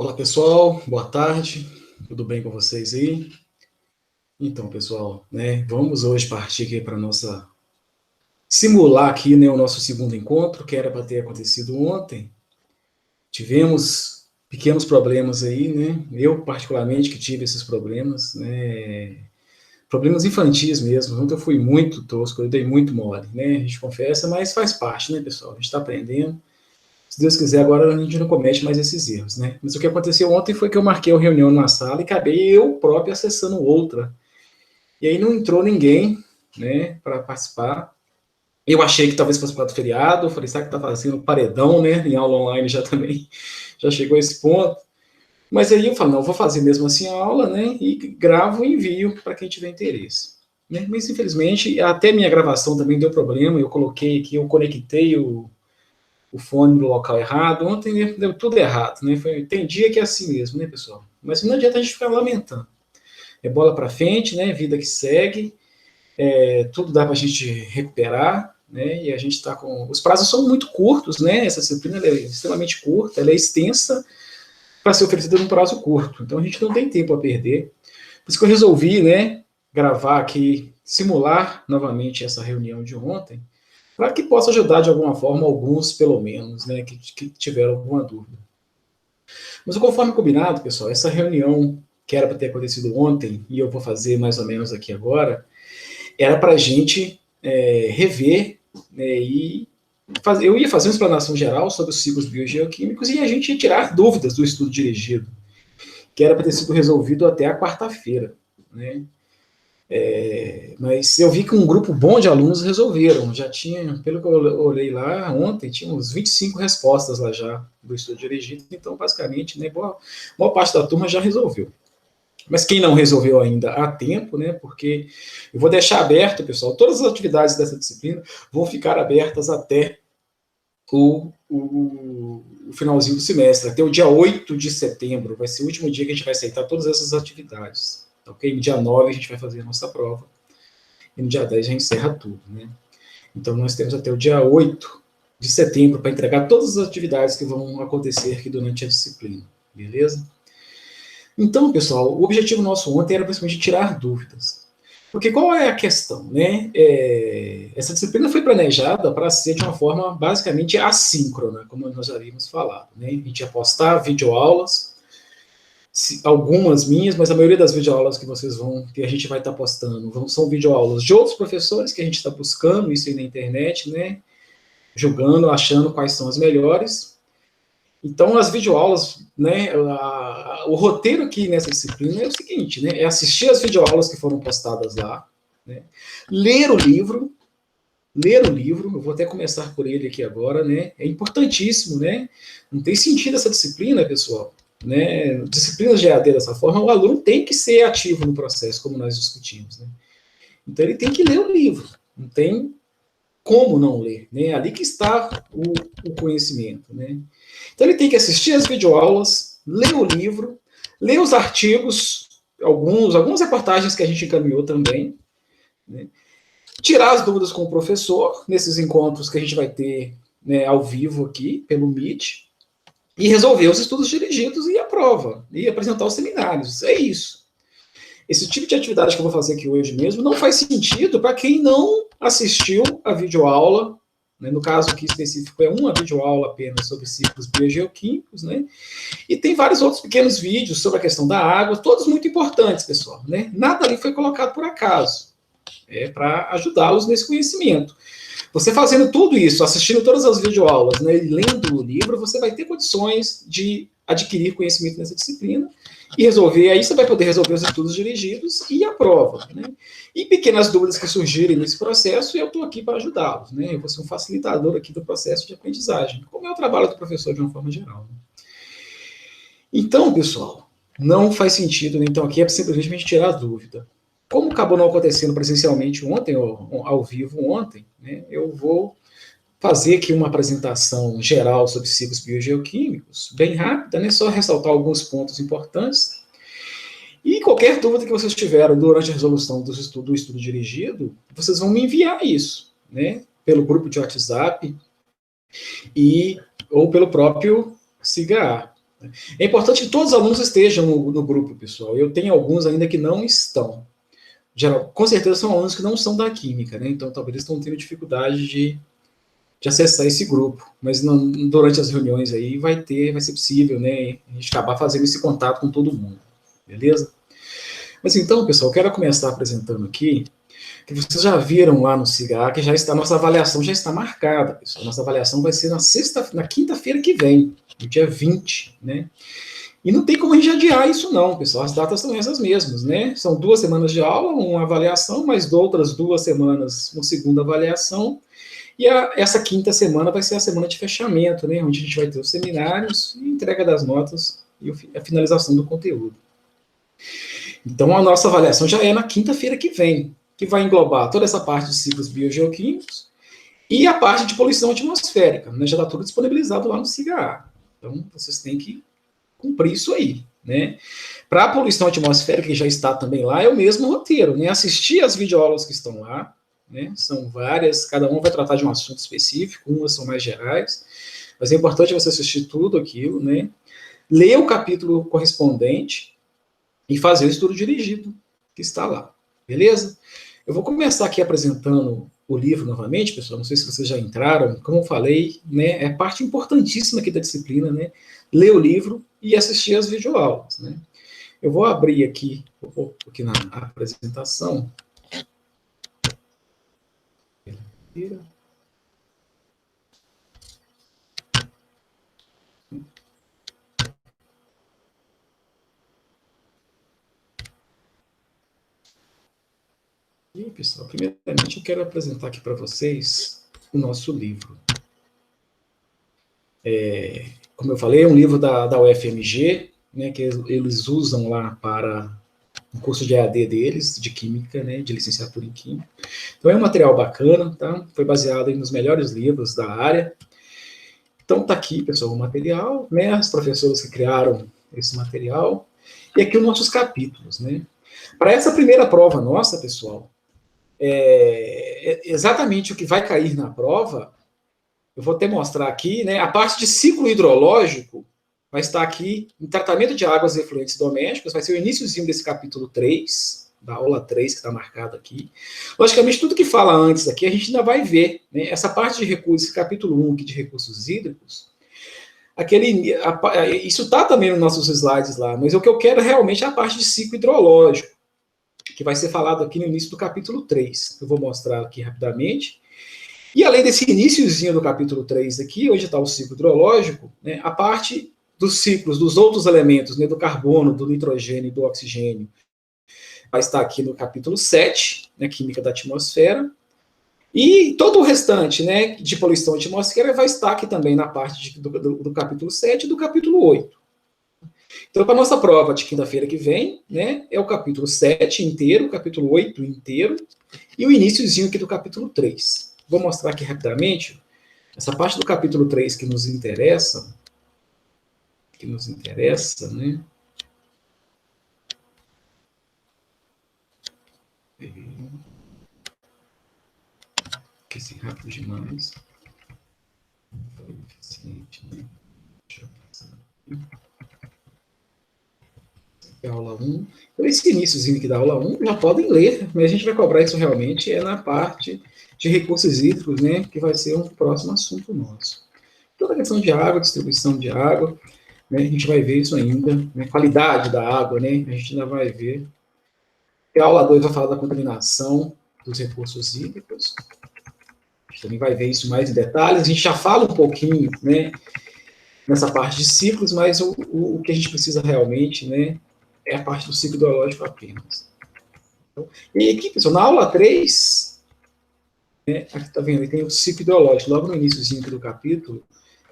Olá, pessoal, boa tarde, tudo bem com vocês aí? Então, pessoal, né, vamos hoje partir aqui para simular aqui, né, o nosso segundo encontro, que era para ter acontecido ontem. Tivemos pequenos problemas aí, né, eu particularmente que tive esses problemas, né, problemas infantis mesmo, ontem eu fui muito tosco, eu dei muito mole, né, a gente confessa, mas faz parte, né, pessoal, a gente está aprendendo. Se Deus quiser, agora a gente não comete mais esses erros, né? Mas o que aconteceu ontem foi que eu marquei uma reunião numa sala e acabei eu próprio acessando outra. E aí não entrou ninguém, né, para participar. Eu achei que talvez fosse para o feriado, eu falei, sabe que tá fazendo paredão, né, em aula online já também, já chegou a esse ponto. Mas aí eu falo, não, eu vou fazer mesmo assim a aula, né, e gravo e envio para quem tiver interesse. Né? Mas infelizmente, até minha gravação também deu problema, eu coloquei aqui, eu conectei o fone no local errado. Ontem, né, deu tudo errado, né? Tem dia que é assim mesmo, né, pessoal? Mas não adianta a gente ficar lamentando. É bola para frente, né? Vida que segue. Tudo dá para a gente recuperar, né? E a gente está com. Os prazos são muito curtos, né? Essa disciplina é extremamente curta, ela é extensa para ser oferecida num prazo curto. Então a gente não tem tempo a perder. Por isso que eu resolvi, né? Gravar aqui, simular novamente essa reunião de ontem, para que possa ajudar de alguma forma alguns, pelo menos, né, que tiveram alguma dúvida. Mas conforme combinado, pessoal, essa reunião que era para ter acontecido ontem, e eu vou fazer mais ou menos aqui agora, era para a gente rever, né, eu ia fazer uma explanação geral sobre os ciclos biogeoquímicos e a gente ia tirar dúvidas do estudo dirigido, que era para ter sido resolvido até a quarta-feira, né? Mas eu vi que um grupo bom de alunos resolveram. Já tinha, pelo que eu olhei lá ontem, tinha uns 25 respostas lá já do estudo dirigido. Então, basicamente, né, boa parte da turma já resolveu. Mas quem não resolveu ainda há tempo, né? Porque eu vou deixar aberto, pessoal, todas as atividades dessa disciplina vão ficar abertas até o finalzinho do semestre, até o dia 8 de setembro. Vai ser o último dia que a gente vai aceitar todas essas atividades. Ok? No dia 9 a gente vai fazer a nossa prova e no dia 10 já encerra tudo, né? Então nós temos até o dia 8 de setembro para entregar todas as atividades que vão acontecer aqui durante a disciplina, beleza? Então, pessoal, o objetivo nosso ontem era principalmente tirar dúvidas. Porque qual é a questão, né? Essa disciplina foi planejada para ser de uma forma basicamente assíncrona, como nós já havíamos falado, né? A gente ia postar videoaulas, algumas minhas, mas a maioria das videoaulas que a gente vai estar postando, são videoaulas de outros professores que a gente está buscando isso aí na internet, né? Julgando, achando quais são as melhores. Então, as videoaulas, né? O roteiro aqui nessa disciplina é o seguinte, né? É assistir as videoaulas que foram postadas lá, né? Ler o livro, eu vou até começar por ele aqui agora, né? É importantíssimo, né? Não tem sentido essa disciplina, pessoal, né? Disciplinas de EAD dessa forma, o aluno tem que ser ativo no processo, como nós discutimos, né? Então ele tem que ler o livro, não tem como não ler, né? É ali que está o conhecimento, né? Então ele tem que assistir as videoaulas, ler o livro, ler os artigos, algumas reportagens que a gente encaminhou também, né? Tirar as dúvidas com o professor, nesses encontros que a gente vai ter, né, ao vivo aqui, pelo Meet, e resolver os estudos dirigidos e a prova, e apresentar os seminários. É isso. Esse tipo de atividade que eu vou fazer aqui hoje mesmo não faz sentido para quem não assistiu a videoaula, né? No caso aqui específico é uma videoaula apenas sobre ciclos biogeoquímicos, né? E tem vários outros pequenos vídeos sobre a questão da água, todos muito importantes, pessoal, né? Nada ali foi colocado por acaso, para ajudá-los nesse conhecimento. Você fazendo tudo isso, assistindo todas as videoaulas, né, e lendo o livro, você vai ter condições de adquirir conhecimento nessa disciplina e resolver. Aí você vai poder resolver os estudos dirigidos e a prova, né? E pequenas dúvidas que surgirem nesse processo, eu estou aqui para ajudá-los, né? Eu vou ser um facilitador aqui do processo de aprendizagem, como é o trabalho do professor de uma forma geral. Né? Então, pessoal, não faz sentido, né? Então aqui é simplesmente a gente tirar a dúvida. Como acabou não acontecendo presencialmente ontem, ou ao vivo ontem, né, eu vou fazer aqui uma apresentação geral sobre ciclos biogeoquímicos, bem rápida, né, só ressaltar alguns pontos importantes. E qualquer dúvida que vocês tiveram durante a resolução do estudo dirigido, vocês vão me enviar isso, né, pelo grupo de WhatsApp ou pelo próprio SIGA. É importante que todos os alunos estejam no grupo, pessoal. Eu tenho alguns ainda que não estão. Geral, com certeza são alunos que não são da química, né? Então talvez eles estão tendo dificuldade de acessar esse grupo. Mas durante as reuniões aí vai ser possível, né? A gente acabar fazendo esse contato com todo mundo. Beleza? Mas então, pessoal, eu quero começar apresentando aqui que vocês já viram lá no SIGA que já está, nossa avaliação já está marcada, pessoal. Nossa avaliação vai ser na quinta-feira que vem, no dia 20, né? E não tem como a gente adiar isso não, pessoal. As datas são essas mesmas, né? São 2 semanas de aula, uma avaliação, mais outras 2 semanas, uma segunda avaliação. E essa quinta semana vai ser a semana de fechamento, né? Onde a gente vai ter os seminários, entrega das notas e a finalização do conteúdo. Então, a nossa avaliação já é na quinta-feira que vem, que vai englobar toda essa parte de ciclos biogeoquímicos e a parte de poluição atmosférica, né? Já está tudo disponibilizado lá no SIGA. Então, vocês têm que cumprir isso aí, né? Para a poluição atmosférica, que já está também lá, é o mesmo roteiro, né? Assistir as videoaulas que estão lá, né? São várias, cada um vai tratar de um assunto específico, umas são mais gerais, mas é importante você assistir tudo aquilo, né? Ler o capítulo correspondente e fazer o estudo dirigido que está lá, beleza? Eu vou começar aqui apresentando o livro novamente, pessoal, não sei se vocês já entraram, como eu falei, né, é parte importantíssima aqui da disciplina, né, ler o livro e assistir as videoaulas, né. Eu vou abrir aqui na apresentação. E, pessoal, primeiramente eu quero apresentar aqui para vocês o nosso livro. Como eu falei, é um livro da UFMG, né, que eles usam lá para o curso de EAD deles, de Química, né, de licenciatura em Química. Então é um material bacana, tá? Foi baseado nos melhores livros da área. Então tá aqui, pessoal, o material, né, as professoras que criaram esse material, e aqui os nossos capítulos, né. Para essa primeira prova nossa, pessoal, exatamente o que vai cair na prova, eu vou até mostrar aqui, né, a parte de ciclo hidrológico vai estar aqui em tratamento de águas e efluentes domésticos, vai ser o iníciozinho desse capítulo 3, da aula 3 que está marcado aqui. Logicamente, tudo que fala antes aqui, a gente ainda vai ver, né, essa parte de recursos, capítulo 1 aqui de recursos hídricos, isso está também nos nossos slides lá, mas o que eu quero realmente é a parte de ciclo hidrológico, que vai ser falado aqui no início do capítulo 3. Eu vou mostrar aqui rapidamente. E além desse iníciozinho do capítulo 3 aqui, onde está o ciclo hidrológico, né, a parte dos ciclos dos outros elementos, né, do carbono, do nitrogênio e do oxigênio, vai estar aqui no capítulo 7, né, química da atmosfera, e todo o restante, né, de poluição atmosférica vai estar aqui também na parte do capítulo 7 e do capítulo 8. Então, para a nossa prova de quinta-feira que vem, né, é o capítulo 7 inteiro, o capítulo 8 inteiro, e o iníciozinho aqui do capítulo 3. Vou mostrar aqui rapidamente essa parte do capítulo 3 que nos interessa, né? Que assim, rápido demais. Foi eficiente, né? Deixa eu passar aqui. É a aula 1. Então, esse iníciozinho aqui da aula 1, já podem ler, mas a gente vai cobrar isso realmente na parte de recursos hídricos, né? Que vai ser um próximo assunto nosso. Toda a questão de água, distribuição de água, né, a gente vai ver isso ainda, né, qualidade da água, né, a gente ainda vai ver. E a aula 2 vai falar da contaminação dos recursos hídricos, a gente também vai ver isso mais em detalhes, a gente já fala um pouquinho, né, nessa parte de ciclos, mas o que a gente precisa realmente, né, é a parte do ciclo hidrológico apenas. Então, e aqui, pessoal, na aula 3, né, aqui tá vendo, tem o ciclo hidrológico, logo no iníciozinho do capítulo,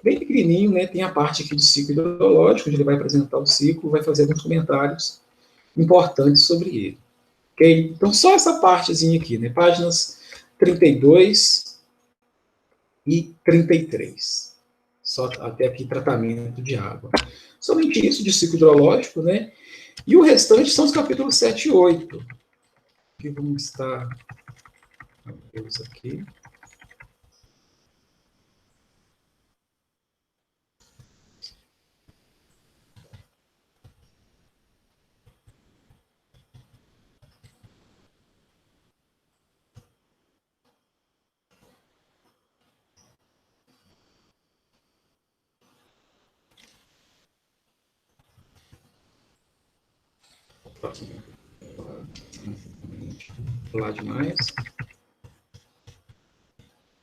bem pequenininho, né, tem a parte aqui do ciclo hidrológico, onde ele vai apresentar o ciclo, vai fazer alguns comentários importantes sobre ele. Ok? Então, só essa partezinha aqui, né, páginas 32 e 33. Só até aqui tratamento de água. Somente isso de ciclo hidrológico, né? E o restante são os capítulos 7 e 8. Que vamos estar aqui. Falar demais.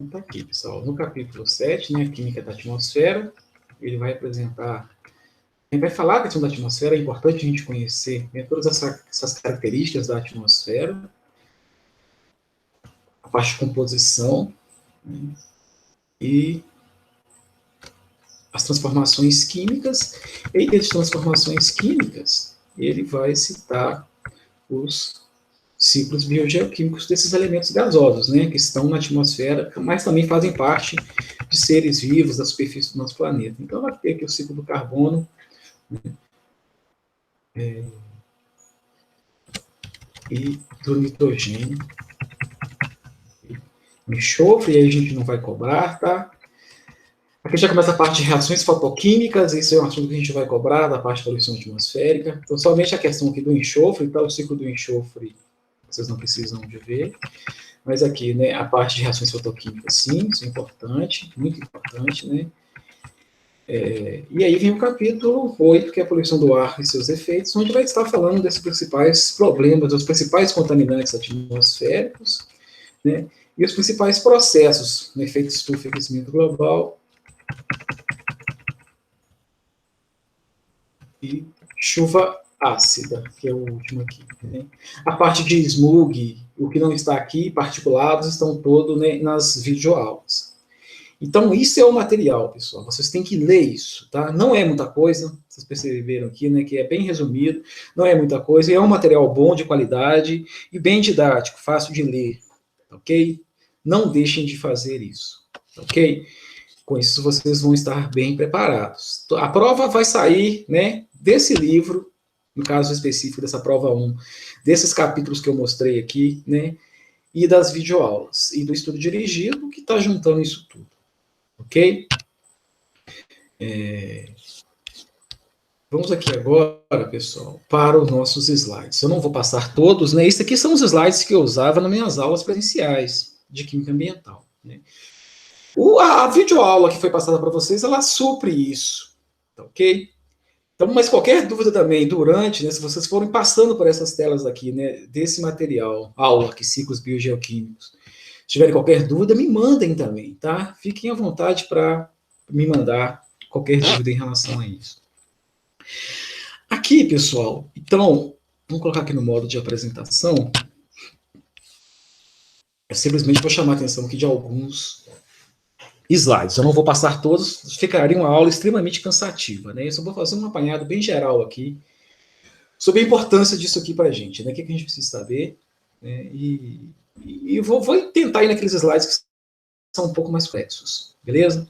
Então tá aqui, pessoal. No capítulo 7, né, Química da Atmosfera, ele vai apresentar. Ele vai falar da questão da atmosfera, é importante a gente conhecer, né, todas essas características da atmosfera, a parte de composição, né, e as transformações químicas. E das transformações químicas, ele vai citar os ciclos biogeoquímicos desses elementos gasosos, né, que estão na atmosfera, mas também fazem parte de seres vivos da superfície do nosso planeta. Então, vai ter aqui o ciclo do carbono, né, e do nitrogênio, enxofre, e aí a gente não vai cobrar, tá? Aqui já começa a parte de reações fotoquímicas, isso é um assunto que a gente vai cobrar, da parte de poluição atmosférica. Então, somente a questão aqui do enxofre, tá? O ciclo do enxofre, vocês não precisam de ver. Mas aqui, né, a parte de reações fotoquímicas, sim, isso é importante, muito importante, né? E aí vem o capítulo 8, que é a poluição do ar e seus efeitos, onde vai estar falando desses principais problemas, dos principais contaminantes atmosféricos, né? E os principais processos, no efeito estufa e aquecimento global, e chuva ácida, que é o último aqui. Né? A parte de smog, o que não está aqui, particulados, estão todos, né, nas videoaulas. Então, isso é o material, pessoal. Vocês têm que ler isso, tá? Não é muita coisa, vocês perceberam aqui, né, que é bem resumido, não é muita coisa, é um material bom, de qualidade e bem didático, fácil de ler, ok? Não deixem de fazer isso, ok? Com isso, vocês vão estar bem preparados. A prova vai sair, né, desse livro, no caso específico dessa prova 1, desses capítulos que eu mostrei aqui, né, e das videoaulas, e do estudo dirigido, que está juntando isso tudo. Ok? Vamos aqui agora, pessoal, para os nossos slides. Eu não vou passar todos, né? Esses aqui são os slides que eu usava nas minhas aulas presenciais de Química Ambiental. Né? A videoaula que foi passada para vocês, ela supre isso, tá ok? Então, mas qualquer dúvida também durante, né, se vocês forem passando por essas telas aqui, né, desse material, aula, que ciclos biogeoquímicos, se tiverem qualquer dúvida, me mandem também, tá? Fiquem à vontade para me mandar qualquer dúvida em relação a isso. Aqui, pessoal, então, vamos colocar aqui no modo de apresentação. Eu simplesmente vou chamar a atenção aqui de alguns slides. Eu não vou passar todos, ficaria uma aula extremamente cansativa, né? Eu só vou fazer um apanhado bem geral aqui sobre a importância disso aqui para a gente, né? O que a gente precisa saber, né? E vou tentar ir naqueles slides que são um pouco mais complexos, beleza?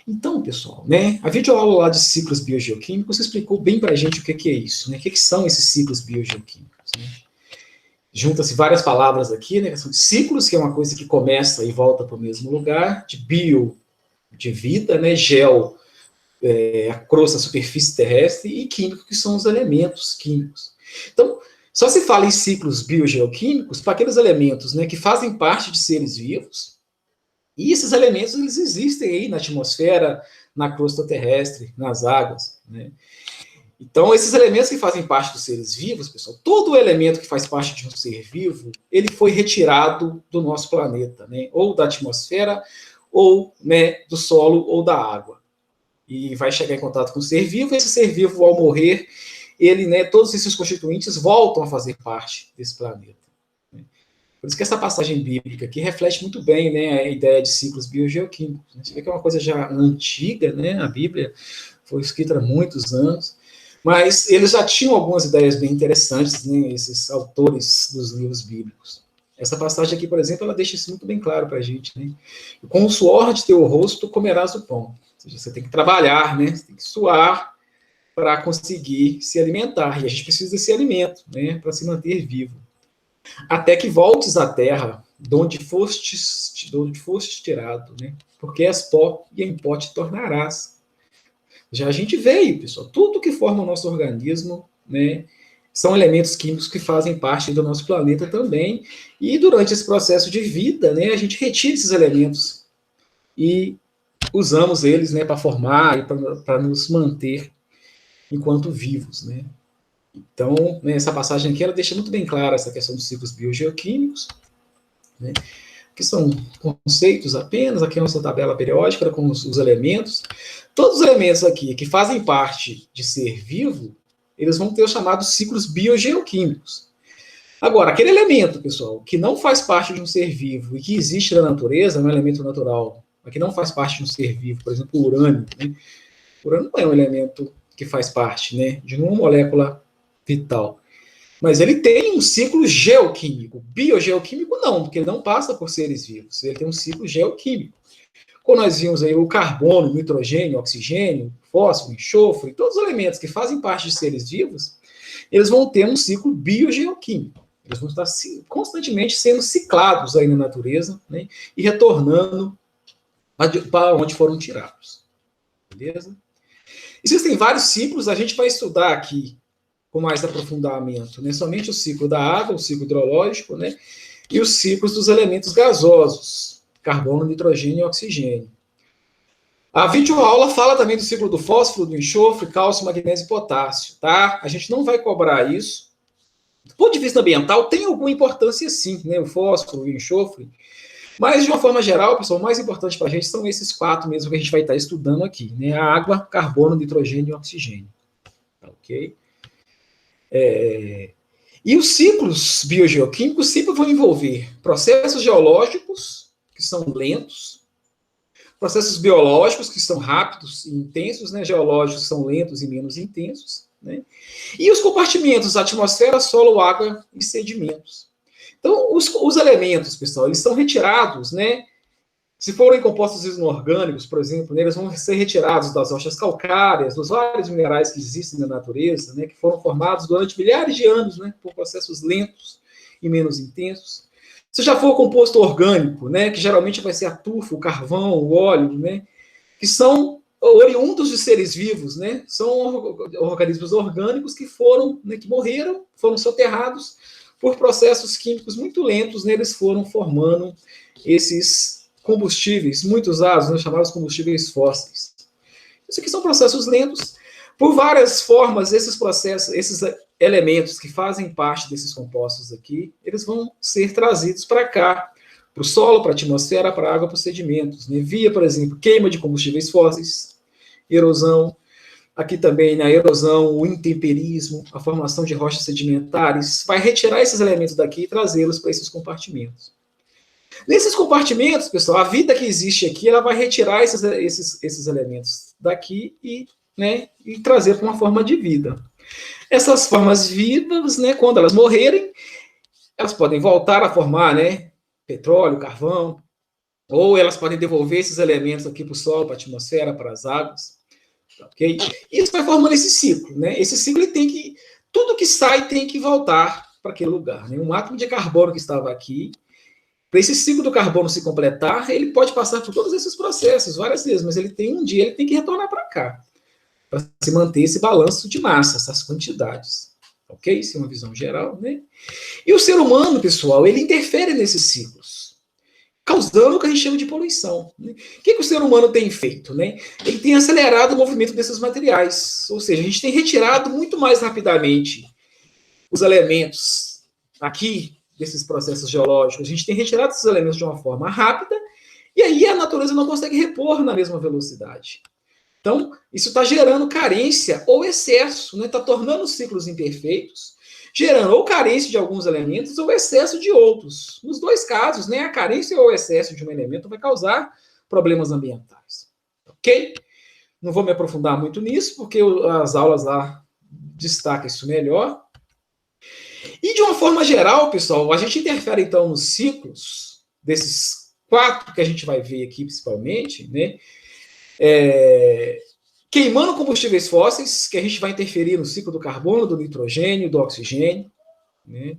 Então, pessoal, né, a videoaula lá de ciclos biogeoquímicos explicou bem para a gente o que é isso, né? O que são esses ciclos biogeoquímicos, né? Junta-se várias palavras aqui, né? São de ciclos, que é uma coisa que começa e volta para o mesmo lugar, de bio, de vida, né? Geo, a crosta, a superfície terrestre, e químico, que são os elementos químicos. Então, só se fala em ciclos biogeoquímicos para aqueles elementos, né, que fazem parte de seres vivos, e esses elementos eles existem aí na atmosfera, na crosta terrestre, nas águas, né? Então, esses elementos que fazem parte dos seres vivos, pessoal, todo elemento que faz parte de um ser vivo, ele foi retirado do nosso planeta, né? Ou da atmosfera, ou, né, do solo, ou da água. E vai chegar em contato com o ser vivo, e esse ser vivo, ao morrer, ele, né, todos esses constituintes voltam a fazer parte desse planeta. Né? Por isso que essa passagem bíblica aqui reflete muito bem, né, a ideia de ciclos biogeoquímicos. Né? Você vê que é uma coisa já antiga, né? A Bíblia foi escrita há muitos anos, mas eles já tinham algumas ideias bem interessantes, né, esses autores dos livros bíblicos. Essa passagem aqui, por exemplo, ela deixa isso muito bem claro para a gente. Né? Com o suor de teu rosto comerás o pão. Ou seja, você tem que trabalhar, né? Você tem que suar para conseguir se alimentar. E a gente precisa desse alimento, né, para se manter vivo. Até que voltes à terra, de onde fostes tirado, né? Porque és pó e em pó te tornarás. Já a gente veio, pessoal. Tudo que forma o nosso organismo, né, são elementos químicos que fazem parte do nosso planeta também. E durante esse processo de vida, né, a gente retira esses elementos e usamos eles, né, para formar e para nos manter enquanto vivos, né? Então, né, essa passagem aqui, ela deixa muito bem clara essa questão dos ciclos biogeoquímicos, né, que são conceitos apenas, aqui é a nossa tabela periódica com os elementos. Todos os elementos aqui que fazem parte de ser vivo, eles vão ter os chamados ciclos biogeoquímicos. Agora, aquele elemento, pessoal, que não faz parte de um ser vivo e que existe na natureza, é um elemento natural, mas que não faz parte de um ser vivo, por exemplo, o urânio, né? O urânio não é um elemento que faz parte, né, de uma molécula vital. Mas ele tem um ciclo geoquímico. Biogeoquímico não, porque ele não passa por seres vivos. Ele tem um ciclo geoquímico. Quando nós vimos aí o carbono, o nitrogênio, o oxigênio, o fósforo, o enxofre, todos os elementos que fazem parte de seres vivos, eles vão ter um ciclo biogeoquímico. Eles vão estar constantemente sendo ciclados aí na natureza, né, e retornando para onde foram tirados. Beleza? Existem vários ciclos, a gente vai estudar aqui com mais aprofundamento, né? Somente o ciclo da água, o ciclo hidrológico, né? E os ciclos dos elementos gasosos, carbono, nitrogênio e oxigênio. A videoaula fala também do ciclo do fósforo, do enxofre, cálcio, magnésio e potássio, tá? A gente não vai cobrar isso. Do ponto de vista ambiental, tem alguma importância sim, né? O fósforo, o enxofre. Mas, de uma forma geral, pessoal, o mais importante para a gente são esses 4 mesmo que a gente vai estar estudando aqui, né? A água, carbono, nitrogênio e oxigênio. Ok? E os ciclos biogeoquímicos sempre vão envolver processos geológicos, que são lentos, processos biológicos, que são rápidos e intensos, né? Geológicos são lentos e menos intensos, né? E os compartimentos, atmosfera, solo, água e sedimentos. Então, os elementos, pessoal, eles são retirados, né? Se forem compostos inorgânicos, por exemplo, né, eles vão ser retirados das rochas calcárias, dos vários minerais que existem na natureza, né, que foram formados durante milhares de anos, né, por processos lentos e menos intensos. Se já for composto orgânico, né, que geralmente vai ser a tufa, o carvão, o óleo, né, que são oriundos de seres vivos, né, são organismos orgânicos que foram, né, que morreram, foram soterrados por processos químicos muito lentos, né, eles foram formando esses combustíveis muito usados, né, chamados combustíveis fósseis. Isso aqui são processos lentos. Por várias formas, esses processos, esses elementos que fazem parte desses compostos aqui, eles vão ser trazidos para cá, para o solo, para a atmosfera, para a água, para os sedimentos, né, via, por exemplo, queima de combustíveis fósseis, erosão, aqui também na erosão, o intemperismo, a formação de rochas sedimentares, vai retirar esses elementos daqui e trazê-los para esses compartimentos. Nesses compartimentos, pessoal, a vida que existe aqui, ela vai retirar esses elementos daqui e, né, e trazer para uma forma de vida. Essas formas vivas, né, quando elas morrerem, elas podem voltar a formar, né, petróleo, carvão, ou elas podem devolver esses elementos aqui para o solo, para a atmosfera, para as águas. Ok? Isso vai formando esse ciclo, né? Esse ciclo ele tem que, tudo que sai tem que voltar para aquele lugar, né? Um átomo de carbono que estava aqui, para esse ciclo do carbono se completar, ele pode passar por todos esses processos várias vezes, mas ele tem um dia, ele tem que retornar para cá, para se manter esse balanço de massa, essas quantidades. Ok? Isso é uma visão geral, né? E o ser humano, pessoal, ele interfere nesses ciclos, causando o que a gente chama de poluição. Né? O que o ser humano tem feito? Né? Ele tem acelerado o movimento desses materiais, ou seja, a gente tem retirado muito mais rapidamente os elementos aqui desses processos geológicos, a gente tem retirado esses elementos de uma forma rápida, e aí a natureza não consegue repor na mesma velocidade. Então, isso está gerando carência ou excesso, está, né? Tornando os ciclos imperfeitos, gerando ou carência de alguns elementos ou excesso de outros. Nos dois casos, né, a carência ou o excesso de um elemento vai causar problemas ambientais. Ok? Não vou me aprofundar muito nisso, porque as aulas lá destacam isso melhor. E de uma forma geral, pessoal, a gente interfere então nos ciclos, desses 4 que a gente vai ver aqui principalmente, né? Queimando combustíveis fósseis, que a gente vai interferir no ciclo do carbono, do nitrogênio, do oxigênio, né?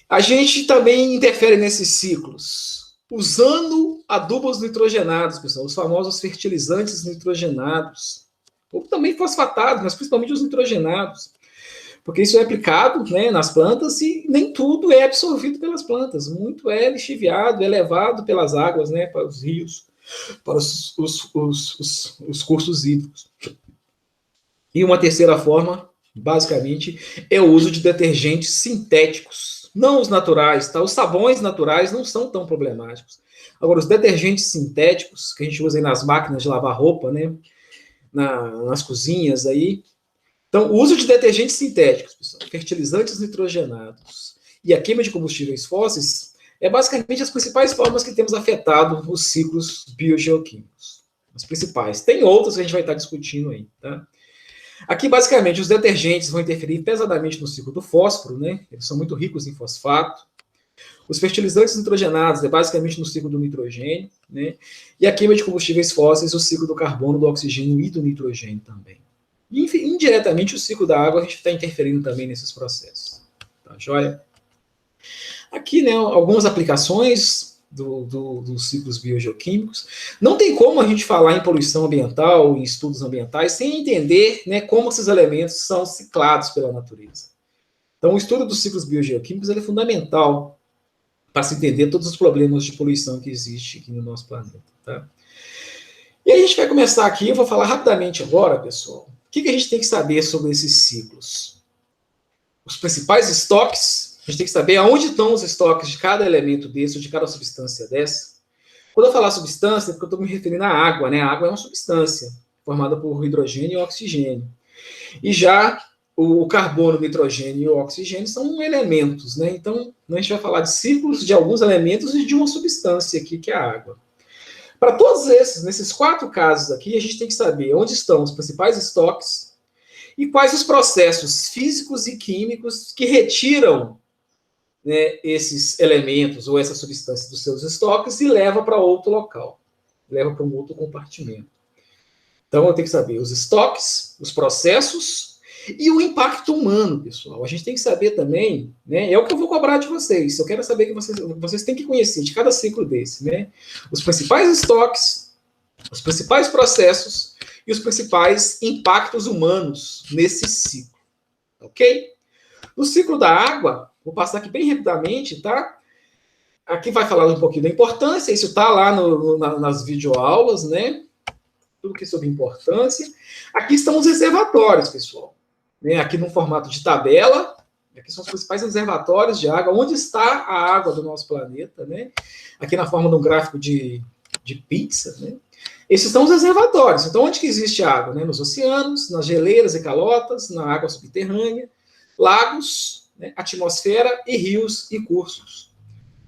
A gente também interfere nesses ciclos usando adubos nitrogenados, pessoal, os famosos fertilizantes nitrogenados, ou também fosfatados, mas principalmente os nitrogenados, porque isso é aplicado, né, nas plantas e nem tudo é absorvido pelas plantas, muito é lixiviado, é levado pelas águas, né, para os rios, para os cursos hídricos. E uma terceira forma Basicamente, é o uso de detergentes sintéticos, não os naturais, tá? Os sabões naturais não são tão problemáticos. Agora, os detergentes sintéticos, que a gente usa aí nas máquinas de lavar roupa, né? Nas cozinhas aí. Então, o uso de detergentes sintéticos, pessoal, fertilizantes nitrogenados e a queima de combustíveis fósseis é basicamente as principais formas que temos afetado os ciclos biogeoquímicos. As principais. Tem outras que a gente vai estar discutindo aí, tá? Aqui, basicamente, os detergentes vão interferir pesadamente no ciclo do fósforo, né? Eles são muito ricos em fosfato. Os fertilizantes nitrogenados é basicamente no ciclo do nitrogênio, né? E a queima de combustíveis fósseis, o ciclo do carbono, do oxigênio e do nitrogênio também. E, indiretamente, o ciclo da água, a gente está interferindo também nesses processos. Tá, joia? Aqui, né, algumas aplicações dos ciclos biogeoquímicos. Não tem como a gente falar em poluição ambiental, em estudos ambientais, sem entender, né, como esses elementos são ciclados pela natureza. Então, o estudo dos ciclos biogeoquímicos é fundamental para se entender todos os problemas de poluição que existe aqui no nosso planeta. Tá? E a gente vai começar aqui, eu vou falar rapidamente agora, pessoal, o que a gente tem que saber sobre esses ciclos. Os principais estoques, a gente tem que saber aonde estão os estoques de cada elemento desse, ou de cada substância dessa. Quando eu falar substância, é porque eu estou me referindo à água, né? A água é uma substância formada por hidrogênio e oxigênio. E já o carbono, o nitrogênio e o oxigênio são elementos, né? Então, a gente vai falar de ciclos de alguns elementos e de uma substância aqui, que é a água. Para todos nesses 4 casos aqui, a gente tem que saber onde estão os principais estoques e quais os processos físicos e químicos que retiram, né, esses elementos ou essas substâncias dos seus estoques e leva para outro local, leva para um outro compartimento. Então, eu tenho que saber os estoques, os processos e o impacto humano, pessoal. A gente tem que saber também, né, é o que eu vou cobrar de vocês. Eu quero saber que vocês têm que conhecer de cada ciclo desse, né, os principais estoques, os principais processos e os principais impactos humanos nesse ciclo, ok? No ciclo da água, vou passar aqui bem rapidamente, tá? Aqui vai falar um pouquinho da importância, isso está lá nas videoaulas, né? Tudo que é sobre importância. Aqui estão os reservatórios, pessoal. Né? Aqui no formato de tabela, aqui são os principais reservatórios de água, onde está a água do nosso planeta, né? Aqui na forma de um gráfico de pizza, né? Esses são os reservatórios. Então, onde que existe água? Né? Nos oceanos, nas geleiras e calotas, na água subterrânea, lagos, né? Atmosfera e rios e cursos.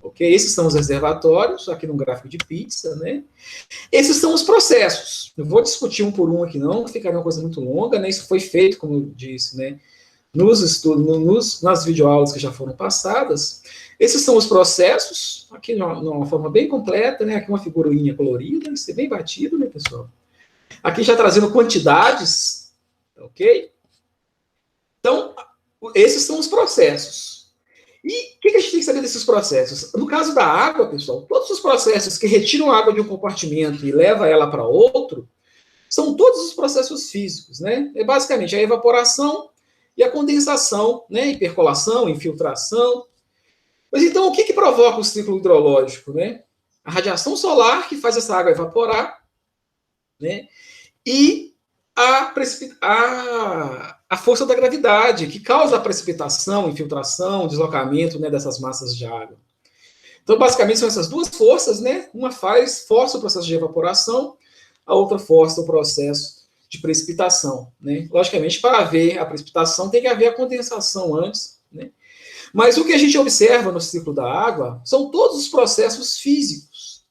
Ok? Esses são os reservatórios, aqui no gráfico de pizza, né? Esses são os processos. Eu vou discutir um por um aqui, não, ficaria uma coisa muito longa, né? Isso foi feito, como eu disse, né? Nos estudos, nas videoaulas que já foram passadas. Esses são os processos, aqui de uma forma bem completa, né? Aqui uma figurinha colorida, isso é bem batido, né, pessoal? Aqui já trazendo quantidades, ok? Então, esses são os processos. E o que a gente tem que saber desses processos? No caso da água, pessoal, todos os processos que retiram a água de um compartimento e levam ela para outro, são todos os processos físicos, né? É basicamente a evaporação e a condensação, né? Hipercolação, infiltração. Mas então, o que provoca o ciclo hidrológico, né? A radiação solar, que faz essa água evaporar, né? E a força da gravidade, que causa a precipitação, infiltração, deslocamento, né, dessas massas de água. Então, basicamente, são essas duas forças, né? Uma força o processo de evaporação, a outra força o processo de precipitação, né? Logicamente, para haver a precipitação, tem que haver a condensação antes, né? Mas o que a gente observa no ciclo da água são todos os processos físicos.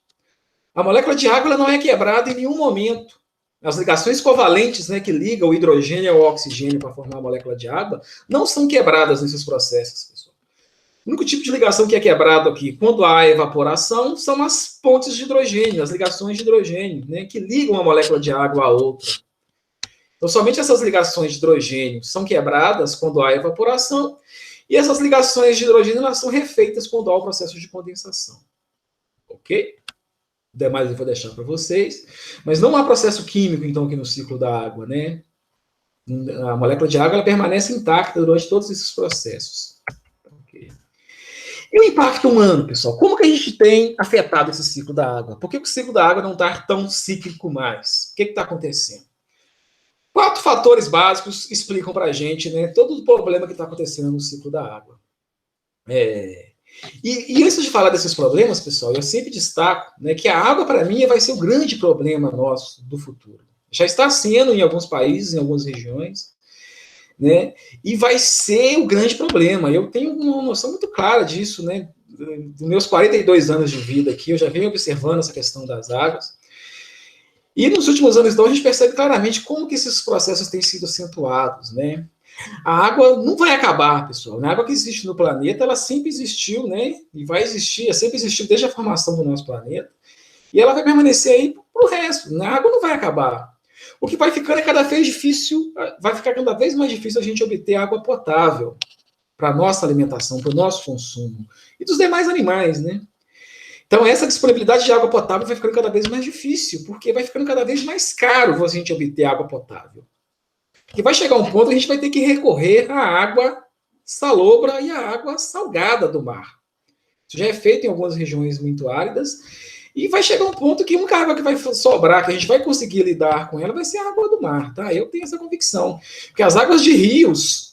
A molécula de água ela não é quebrada em nenhum momento. As ligações covalentes, né, que ligam o hidrogênio ao oxigênio para formar a molécula de água não são quebradas nesses processos, pessoal. O único tipo de ligação que é quebrado aqui, quando há evaporação, são as pontes de hidrogênio, as ligações de hidrogênio, né, que ligam a molécula de água a outra. Então, somente essas ligações de hidrogênio são quebradas quando há evaporação, e essas ligações de hidrogênio elas são refeitas quando há o processo de condensação. Ok? Demais eu vou deixar para vocês. Mas não há processo químico, então, aqui no ciclo da água, né? A molécula de água ela permanece intacta durante todos esses processos. Okay. E o impacto humano, pessoal? Como que a gente tem afetado esse ciclo da água? Por que o ciclo da água não está tão cíclico mais? O que está acontecendo? fatores básicos explicam para a gente, né, todo o problema que está acontecendo no ciclo da água. E antes de falar desses problemas, pessoal, eu sempre destaco, né, que a água, para mim, vai ser o grande problema nosso do futuro. Já está sendo em alguns países, em algumas regiões, né, e vai ser o grande problema. Eu tenho uma noção muito clara disso, né, dos meus 42 anos de vida aqui, eu já venho observando essa questão das águas. E nos últimos anos, então, a gente percebe claramente como que esses processos têm sido acentuados, né? A água não vai acabar, pessoal. A água que existe no planeta, ela sempre existiu, né? E vai existir, sempre existiu desde a formação do nosso planeta. E ela vai permanecer aí para o resto. A água não vai acabar. O que vai ficando é cada vez difícil, vai ficar cada vez mais difícil a gente obter água potável para a nossa alimentação, para o nosso consumo. E dos demais animais, né? Então, essa disponibilidade de água potável vai ficando cada vez mais difícil, porque vai ficando cada vez mais caro a gente obter água potável. E vai chegar um ponto que a gente vai ter que recorrer à água salobra e à água salgada do mar. Isso já é feito em algumas regiões muito áridas, e vai chegar um ponto que a única água que vai sobrar, que a gente vai conseguir lidar com ela, vai ser a água do mar, tá? Eu tenho essa convicção. Porque as águas de rios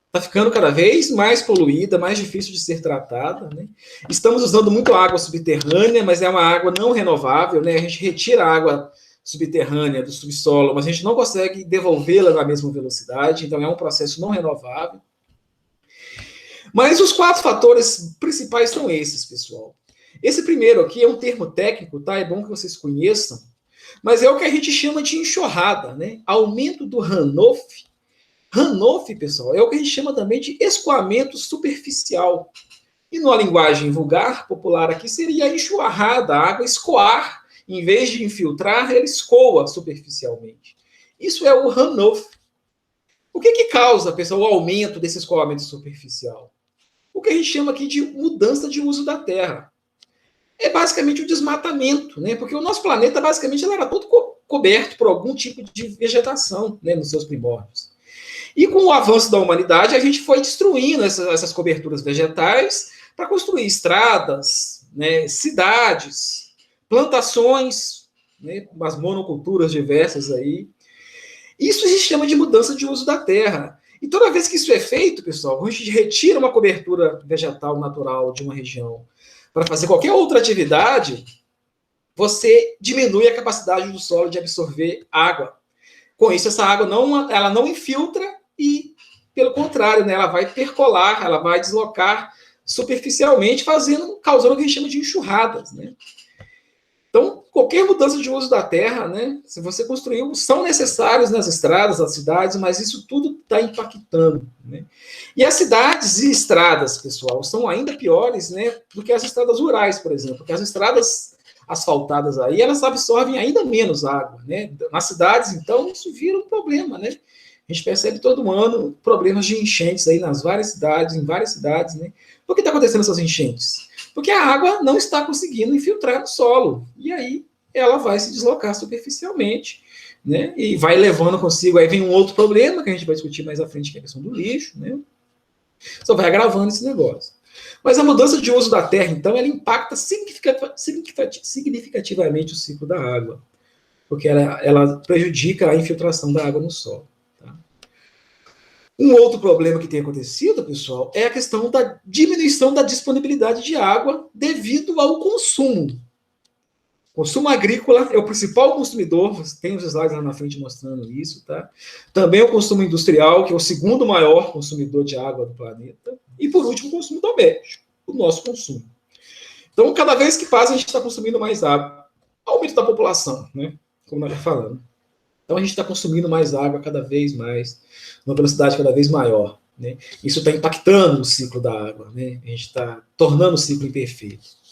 está ficando cada vez mais poluída, mais difícil de ser tratada, né? Estamos usando muito água subterrânea, mas é uma água não renovável, né? A gente retira a água subterrânea do subsolo, mas a gente não consegue devolvê-la na mesma velocidade, então é um processo não renovável. Mas os 4 fatores principais são esses, pessoal. Esse primeiro aqui é um termo técnico, tá? É bom que vocês conheçam, mas é o que a gente chama de enxurrada, né? Aumento do runoff. Runoff, pessoal, é o que a gente chama também de escoamento superficial. E numa linguagem vulgar, popular aqui, seria a enxurrada, a água escoar. Em vez de infiltrar, ela escoa superficialmente. Isso é o runoff. O que causa, pessoal, o aumento desse escoamento superficial? O que a gente chama aqui de mudança de uso da terra. É basicamente o desmatamento, né? Porque o nosso planeta, basicamente, ele era todo coberto por algum tipo de vegetação, né, nos seus primórdios. E com o avanço da humanidade, a gente foi destruindo essas coberturas vegetais para construir estradas, né, cidades, plantações, né, umas monoculturas diversas aí. Isso a gente chama de mudança de uso da terra. E toda vez que isso é feito, pessoal, a gente retira uma cobertura vegetal natural de uma região para fazer qualquer outra atividade, você diminui a capacidade do solo de absorver água. Com isso, essa água ela não infiltra e, pelo contrário, né, ela vai percolar, ela vai deslocar superficialmente, causando o que a gente chama de enxurradas, né? Então, qualquer mudança de uso da terra, né, se você construiu, são necessários nas estradas, nas cidades, mas isso tudo está impactando, né? E as cidades e estradas, pessoal, são ainda piores, né, do que as estradas rurais, por exemplo, porque as estradas asfaltadas aí, elas absorvem ainda menos água, né? Nas cidades, então, isso vira um problema, né? A gente percebe todo ano problemas de enchentes aí nas várias cidades, em várias cidades, né? Por que está acontecendo essas enchentes? Porque a água não está conseguindo infiltrar no solo. E aí ela vai se deslocar superficialmente, né? E vai levando consigo. Aí vem um outro problema que a gente vai discutir mais à frente, que é a questão do lixo, né? Só vai agravando esse negócio. Mas a mudança de uso da terra, então, ela impacta significativamente o ciclo da água, porque ela prejudica a infiltração da água no solo. Tá? Um outro problema que tem acontecido, pessoal, é a questão da diminuição da disponibilidade de água devido ao consumo. O consumo agrícola é o principal consumidor, tem os slides lá na frente mostrando isso, tá? Também o consumo industrial, que é o segundo maior consumidor de água do planeta. E, por último, o consumo doméstico, o nosso consumo. Então, cada vez que passa, a gente está consumindo mais água. Aumento da população, né? Como nós já falamos. Então, a gente está consumindo mais água cada vez mais, numa velocidade cada vez maior, né? Isso está impactando o ciclo da água, né? A gente está tornando o ciclo imperfeito.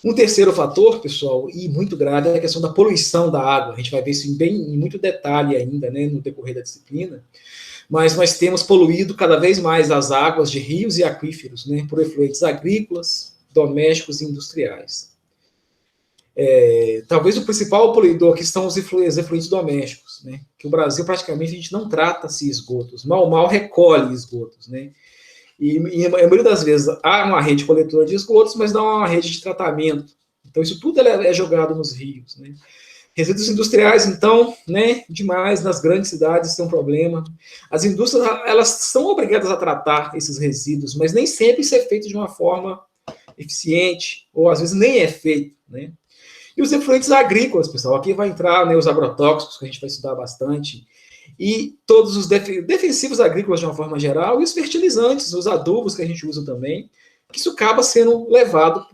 Um terceiro fator, pessoal, e muito grave, é a questão da poluição da água. A gente vai ver isso em muito detalhe ainda, né, no decorrer da disciplina. Mas nós temos poluído cada vez mais as águas de rios e aquíferos, né, por efluentes agrícolas, domésticos e industriais. Talvez o principal poluidor que são os efluentes domésticos, né, que o Brasil praticamente a gente não trata-se esgotos, mal recolhe esgotos, né. E a maioria das vezes há uma rede coletora de esgotos, mas não há uma rede de tratamento. Então isso tudo é jogado nos rios, né. Resíduos industriais, então, né, demais nas grandes cidades tem um problema. As indústrias, elas são obrigadas a tratar esses resíduos, mas nem sempre isso é feito de uma forma eficiente, ou às vezes nem é feito, né? E os efluentes agrícolas, pessoal, aqui vai entrar, né, os agrotóxicos, que a gente vai estudar bastante, e todos os defensivos agrícolas de uma forma geral, e os fertilizantes, os adubos que a gente usa também, que isso acaba sendo levado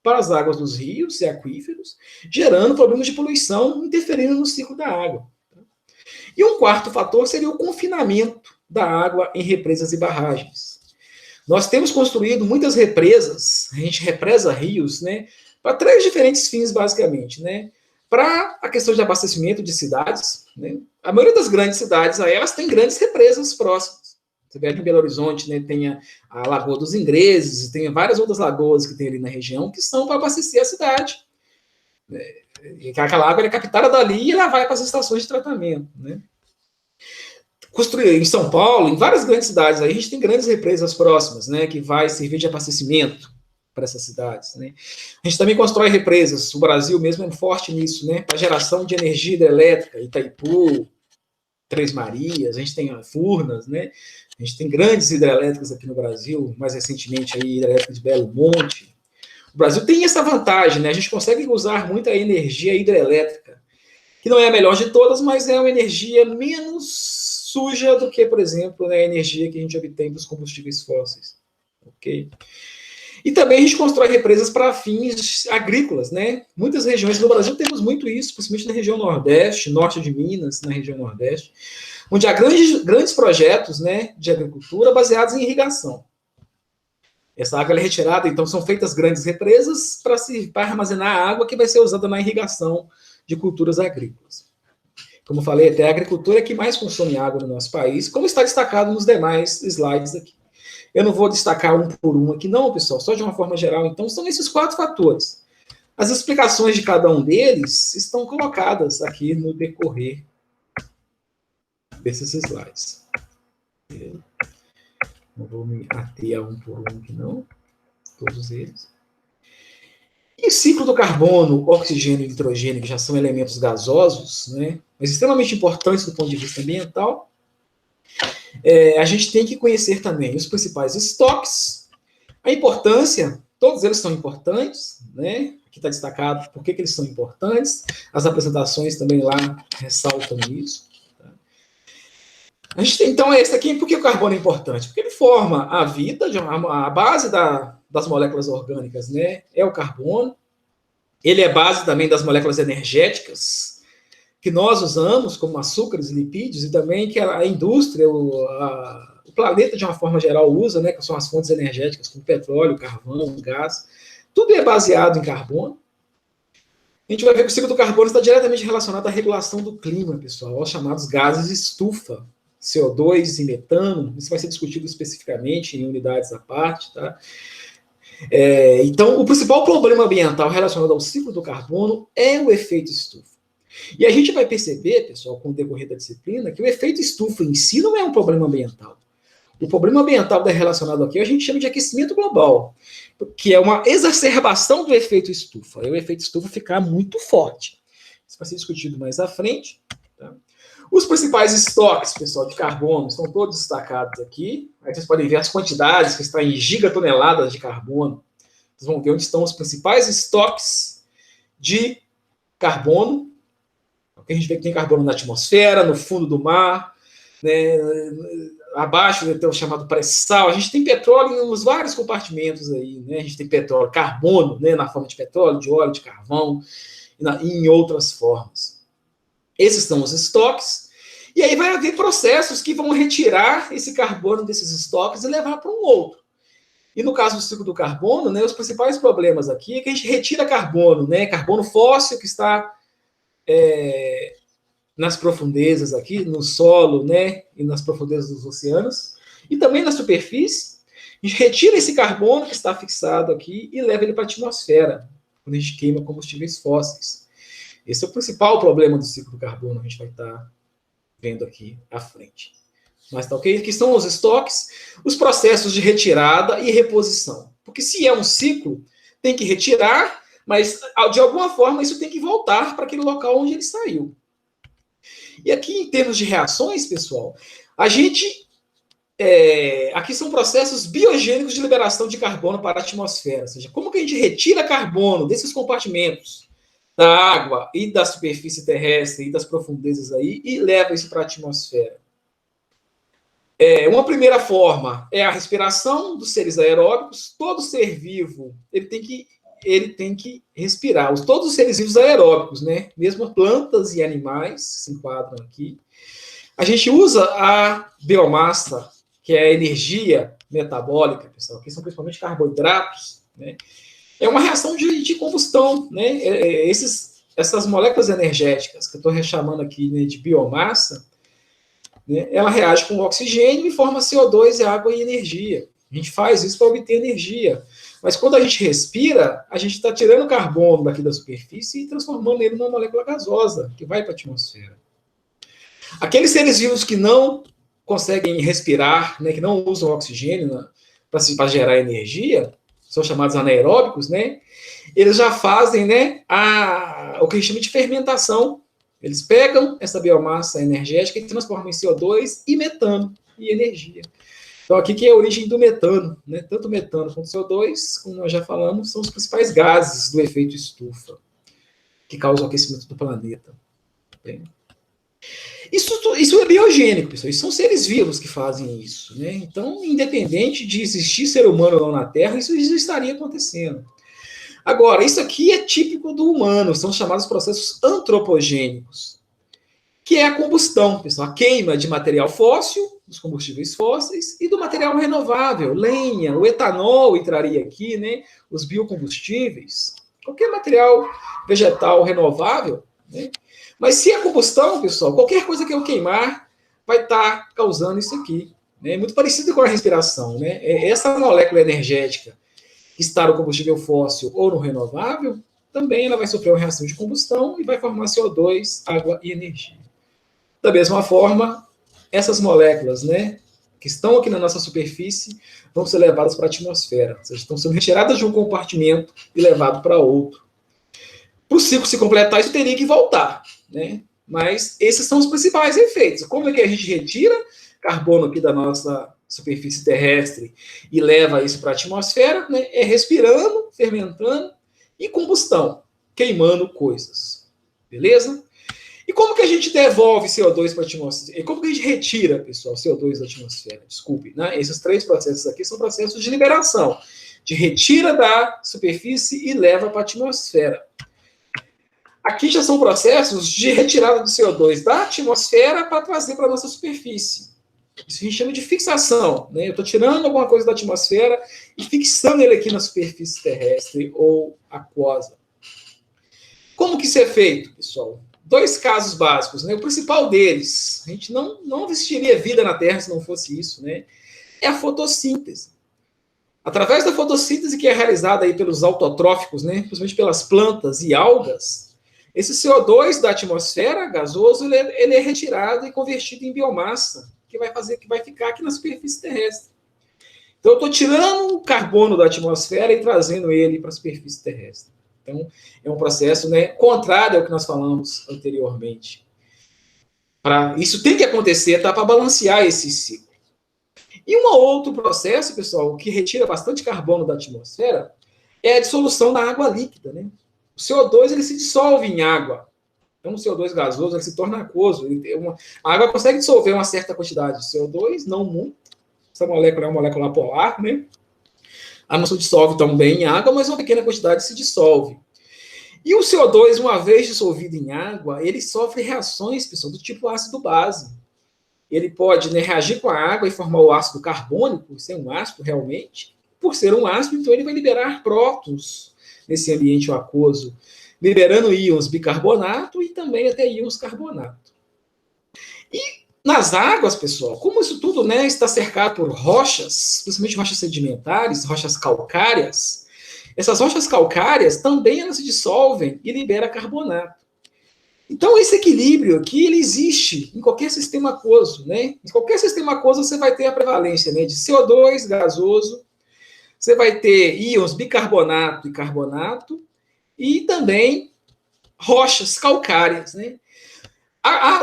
para as águas dos rios e aquíferos, gerando problemas de poluição, interferindo no ciclo da água. E um quarto fator seria o confinamento da água em represas e barragens. Nós temos construído muitas represas, a gente represa rios, né, para três diferentes fins, basicamente, né? Para a questão de abastecimento de cidades, né? A maioria das grandes cidades, aí, elas têm grandes represas próximas. Você vê aqui em Belo Horizonte, né, tem a Lagoa dos Ingleses, tem várias outras lagoas que tem ali na região que são para abastecer a cidade. E aquela água é captada dali e ela vai para as estações de tratamento, né? Construir em São Paulo, em várias grandes cidades, aí a gente tem grandes represas próximas, né, que vai servir de abastecimento para essas cidades, né? A gente também constrói represas, o Brasil mesmo é forte nisso, né, para geração de energia hidrelétrica, Itaipu, Três Marias, a gente tem Furnas, né, a gente tem grandes hidrelétricas aqui no Brasil, mais recentemente aí hidrelétrica de Belo Monte. O Brasil tem essa vantagem, né, a gente consegue usar muita energia hidrelétrica, que não é a melhor de todas, mas é uma energia menos suja do que, por exemplo, né, a energia que a gente obtém dos combustíveis fósseis. Ok? E também a gente constrói represas para fins agrícolas, né? Muitas regiões do Brasil temos muito isso, principalmente na região Nordeste, norte de Minas, na região Nordeste, onde há grandes projetos, né, de agricultura baseados em irrigação. Essa água é retirada, então são feitas grandes represas para armazenar a água que vai ser usada na irrigação de culturas agrícolas. Como eu falei, até a agricultura é que mais consome água no nosso país, como está destacado nos demais slides aqui. Eu não vou destacar um por um aqui, não, pessoal, só de uma forma geral. Então, são esses 4 fatores. As explicações de cada um deles estão colocadas aqui no decorrer desses slides. Eu não vou me ater a um por um aqui, não. Todos eles. E o ciclo do carbono, oxigênio e nitrogênio, que já são elementos gasosos, né, mas extremamente importantes do ponto de vista ambiental, a gente tem que conhecer também os principais estoques, a importância, todos eles são importantes, né? Aqui está destacado por que eles são importantes, as apresentações também lá ressaltam isso. Tá? A gente tem, então, esse aqui, por que o carbono é importante? Porque ele forma a vida, a base das moléculas orgânicas, né? É o carbono, ele é base também das moléculas energéticas, que nós usamos como açúcares e lipídios, e também que a indústria, o planeta de uma forma geral usa, né, que são as fontes energéticas, como petróleo, carvão, gás, tudo é baseado em carbono. A gente vai ver que o ciclo do carbono está diretamente relacionado à regulação do clima, pessoal, aos chamados gases estufa, CO2 e metano, isso vai ser discutido especificamente em unidades à parte, tá? Então, o principal problema ambiental relacionado ao ciclo do carbono é o efeito estufa. E a gente vai perceber, pessoal, com o decorrer da disciplina, que o efeito estufa em si não é um problema ambiental. O problema ambiental relacionado aqui a gente chama de aquecimento global, que é uma exacerbação do efeito estufa. É o efeito estufa ficar muito forte. Isso vai ser discutido mais à frente. Tá? Os principais estoques, pessoal, de carbono estão todos destacados aqui. Aí vocês podem ver as quantidades que estão em gigatoneladas de carbono. Vocês vão ver onde estão os principais estoques de carbono. A gente vê que tem carbono na atmosfera, no fundo do mar, né, abaixo tem o chamado pré-sal. A gente tem petróleo nos vários compartimentos aí, né? A gente tem petróleo, carbono, né, na forma de petróleo, de óleo, de carvão, e em outras formas. Esses são os estoques. E aí vai haver processos que vão retirar esse carbono desses estoques e levar para um outro. E no caso do ciclo do carbono, né, os principais problemas aqui é que a gente retira carbono, né, carbono fóssil que está nas profundezas aqui, no solo, né, e nas profundezas dos oceanos, e também na superfície. A gente retira esse carbono que está fixado aqui e leva ele para a atmosfera, quando a gente queima combustíveis fósseis. Esse é o principal problema do ciclo do carbono, a gente vai estar vendo aqui à frente. Mas tá ok? Aqui são os estoques, os processos de retirada e reposição. Porque se é um ciclo, tem que retirar, Mas, de alguma forma, isso tem que voltar para aquele local onde ele saiu. E aqui, em termos de reações, pessoal, a gente... aqui são processos biogênicos de liberação de carbono para a atmosfera. Ou seja, como que a gente retira carbono desses compartimentos da água e da superfície terrestre e das profundezas aí e leva isso para a atmosfera. Uma primeira forma é a respiração dos seres aeróbicos. Todo ser vivo ele tem que respirar. Todos os seres vivos aeróbicos, né? Mesmo plantas e animais se enquadram aqui. A gente usa a biomassa, que é a energia metabólica, pessoal, que são principalmente carboidratos, né? É uma reação de combustão, né? Essas moléculas energéticas que eu estou chamando aqui, né, de biomassa, né, ela reage com o oxigênio e forma CO2, água e energia. A gente faz isso para obter energia. Mas quando a gente respira, a gente está tirando o carbono daqui da superfície e transformando ele numa molécula gasosa, que vai para a atmosfera. Aqueles seres vivos que não conseguem respirar, né, que não usam oxigênio para gerar energia, são chamados anaeróbicos, né? Eles já fazem, né, o que a gente chama de fermentação. Eles pegam essa biomassa energética e transformam em CO2 e metano e energia. Então, aqui que é a origem do metano, né? Tanto o metano quanto o CO2, como nós já falamos, são os principais gases do efeito estufa, que causam o aquecimento do planeta. Bem, isso é biogênico, pessoal. Isso são seres vivos que fazem isso, né? Então, independente de existir ser humano ou não na Terra, isso estaria acontecendo. Agora, isso aqui é típico do humano, são chamados processos antropogênicos, que é a combustão, pessoal, a queima de material fóssil, dos combustíveis fósseis, e do material renovável, lenha, o etanol entraria aqui, né? Os biocombustíveis, qualquer material vegetal renovável, né? Mas se a combustão, pessoal, qualquer coisa que eu queimar vai estar causando isso aqui, né? Muito parecido com a respiração, né? Essa molécula energética que está no combustível fóssil ou no renovável, também ela vai sofrer uma reação de combustão e vai formar CO2, água e energia. Da mesma forma, essas moléculas, né, que estão aqui na nossa superfície, vão ser levadas para a atmosfera, ou seja, estão sendo retiradas de um compartimento e levadas para outro. Para o ciclo se completar, isso teria que voltar, né? Mas esses são os principais efeitos. Como é que a gente retira carbono aqui da nossa superfície terrestre e leva isso para a atmosfera? Né? É respirando, fermentando e combustão, queimando coisas. Beleza? E como que a gente devolve CO2 para a atmosfera? E como que a gente retira, pessoal, CO2 da atmosfera? Desculpe, né? Esses três processos aqui são processos de liberação, de retira da superfície e leva para a atmosfera. Aqui já são processos de retirada do CO2 da atmosfera para trazer para a nossa superfície. Isso a gente chama de fixação, né? Eu estou tirando alguma coisa da atmosfera e fixando ele aqui na superfície terrestre ou aquosa. Como que isso é feito, pessoal? Dois casos básicos, né? O principal deles, a gente não existiria vida na Terra se não fosse isso, né? É a fotossíntese. Através da fotossíntese que é realizada aí pelos autotróficos, né? Principalmente pelas plantas e algas, esse CO2 da atmosfera gasoso ele é retirado e convertido em biomassa, que vai ficar aqui na superfície terrestre. Então, eu estou tirando o carbono da atmosfera e trazendo ele para a superfície terrestre. Então, é um processo, né, contrário ao que nós falamos anteriormente. Isso tem que acontecer, tá, para balancear esse ciclo. E um outro processo, pessoal, que retira bastante carbono da atmosfera é a dissolução da água líquida, né? O CO2 ele se dissolve em água. Então, o CO2 gasoso ele se torna aquoso. A água consegue dissolver uma certa quantidade de CO2, não muito. Essa molécula é uma molécula polar, né? Ela não se dissolve tão bem em água, mas uma pequena quantidade se dissolve. E o CO2, uma vez dissolvido em água, ele sofre reações, pessoal, do tipo ácido-base. Ele pode, né, reagir com a água e formar o ácido carbônico, ser um ácido realmente. Por ser um ácido, então ele vai liberar prótons nesse ambiente aquoso, liberando íons bicarbonato e também até íons carbonato. E nas águas, pessoal, como isso tudo, né, está cercado por rochas, principalmente rochas sedimentares, rochas calcárias, essas rochas calcárias também elas se dissolvem e liberam carbonato. Então, esse equilíbrio aqui, ele existe em qualquer sistema aquoso, né? Em qualquer sistema aquoso você vai ter a prevalência, né, de CO2 gasoso, você vai ter íons bicarbonato e carbonato, e também rochas calcárias, né?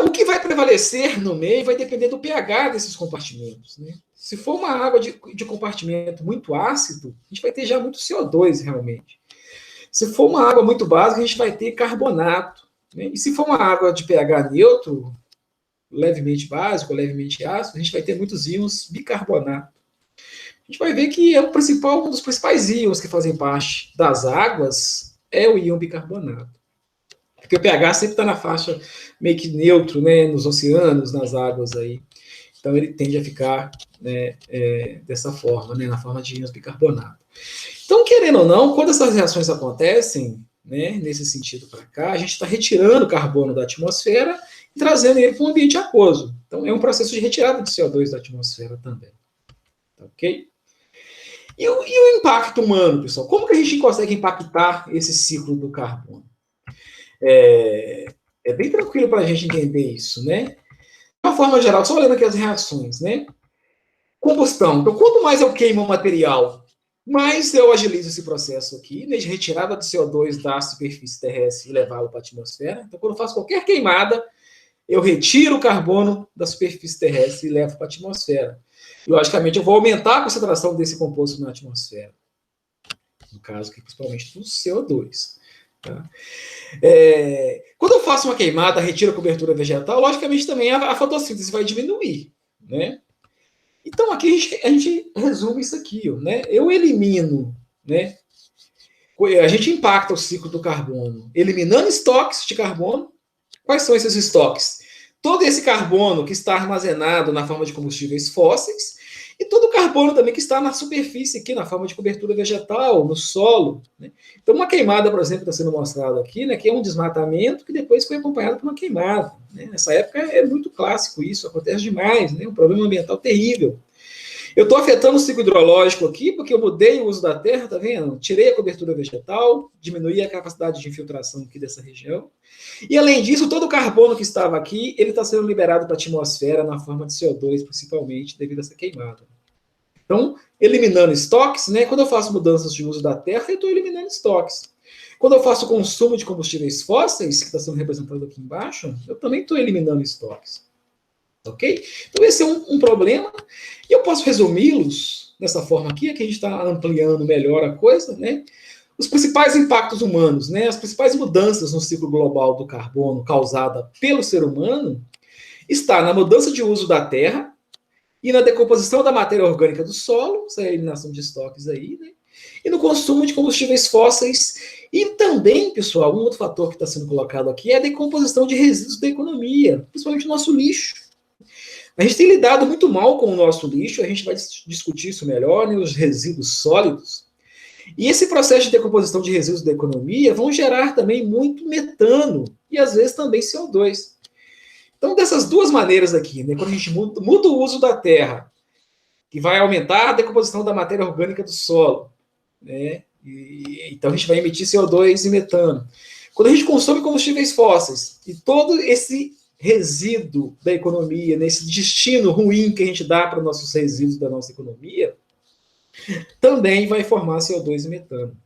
O que vai prevalecer no meio vai depender do pH desses compartimentos, né? Se for uma água de compartimento muito ácido, a gente vai ter já muito CO2 realmente. Se for uma água muito básica, a gente vai ter carbonato, né? E se for uma água de pH neutro, levemente básico, levemente ácido, a gente vai ter muitos íons bicarbonato. A gente vai ver que é um dos principais íons que fazem parte das águas é o íon bicarbonato. Porque o pH sempre está na faixa meio que neutro, né, nos oceanos, nas águas aí. Então ele tende a ficar, né, dessa forma, né, na forma de íons bicarbonato. Então, querendo ou não, quando essas reações acontecem, né, nesse sentido para cá, a gente está retirando o carbono da atmosfera e trazendo ele para um ambiente aquoso. Então, é um processo de retirada de CO2 da atmosfera também. Tá, ok? E o impacto humano, pessoal? Como que a gente consegue impactar esse ciclo do carbono? É bem tranquilo para a gente entender isso, né? De uma forma geral, só olhando aqui as reações, né? Combustão. Então, quanto mais eu queimo o material, mais eu agilizo esse processo aqui, né, de retirada do CO2 da superfície terrestre e levá-lo para a atmosfera. Então, quando eu faço qualquer queimada, eu retiro o carbono da superfície terrestre e levo para a atmosfera. E, logicamente, eu vou aumentar a concentração desse composto na atmosfera. No caso, aqui, principalmente do CO2. Tá? Quando eu faço uma queimada, retiro a cobertura vegetal, logicamente também a fotossíntese vai diminuir, né? Então aqui a gente resume isso aqui, né? Eu elimino, né? A gente impacta o ciclo do carbono, eliminando estoques de carbono. Quais são esses estoques? Todo esse carbono que está armazenado na forma de combustíveis fósseis e todo o carbono também que está na superfície aqui, na forma de cobertura vegetal, no solo. Né? Então, uma queimada, por exemplo, está sendo mostrado aqui, né, que é um desmatamento que depois foi acompanhado por uma queimada. Né? Nessa época é muito clássico isso, acontece demais, né? Um problema ambiental terrível. Eu estou afetando o ciclo hidrológico aqui, porque eu mudei o uso da terra, tá vendo? Tirei a cobertura vegetal, diminuí a capacidade de infiltração aqui dessa região. E, além disso, todo o carbono que estava aqui, ele está sendo liberado para a atmosfera na forma de CO2, principalmente, devido a essa queimada. Então, eliminando estoques, né? Quando eu faço mudanças de uso da terra, eu estou eliminando estoques. Quando eu faço consumo de combustíveis fósseis, que está sendo representado aqui embaixo, eu também estou eliminando estoques. Ok? Então, esse é um problema. E eu posso resumi-los dessa forma aqui, que a gente está ampliando melhor a coisa, né? Os principais impactos humanos, né? As principais mudanças no ciclo global do carbono causada pelo ser humano está na mudança de uso da terra e na decomposição da matéria orgânica do solo, essa é a eliminação de estoques aí, né? E no consumo de combustíveis fósseis. E também, pessoal, um outro fator que está sendo colocado aqui é a decomposição de resíduos da economia, principalmente o nosso lixo. A gente tem lidado muito mal com o nosso lixo, a gente vai discutir isso melhor, né, os resíduos sólidos. E esse processo de decomposição de resíduos da economia vão gerar também muito metano e, às vezes, também CO2. Então, dessas duas maneiras aqui, né, quando a gente muda o uso da terra, que vai aumentar a decomposição da matéria orgânica do solo, né, então a gente vai emitir CO2 e metano. Quando a gente consome combustíveis fósseis e todo esse resíduo da economia, nesse destino ruim que a gente dá para os nossos resíduos da nossa economia, também vai formar CO2 e metano.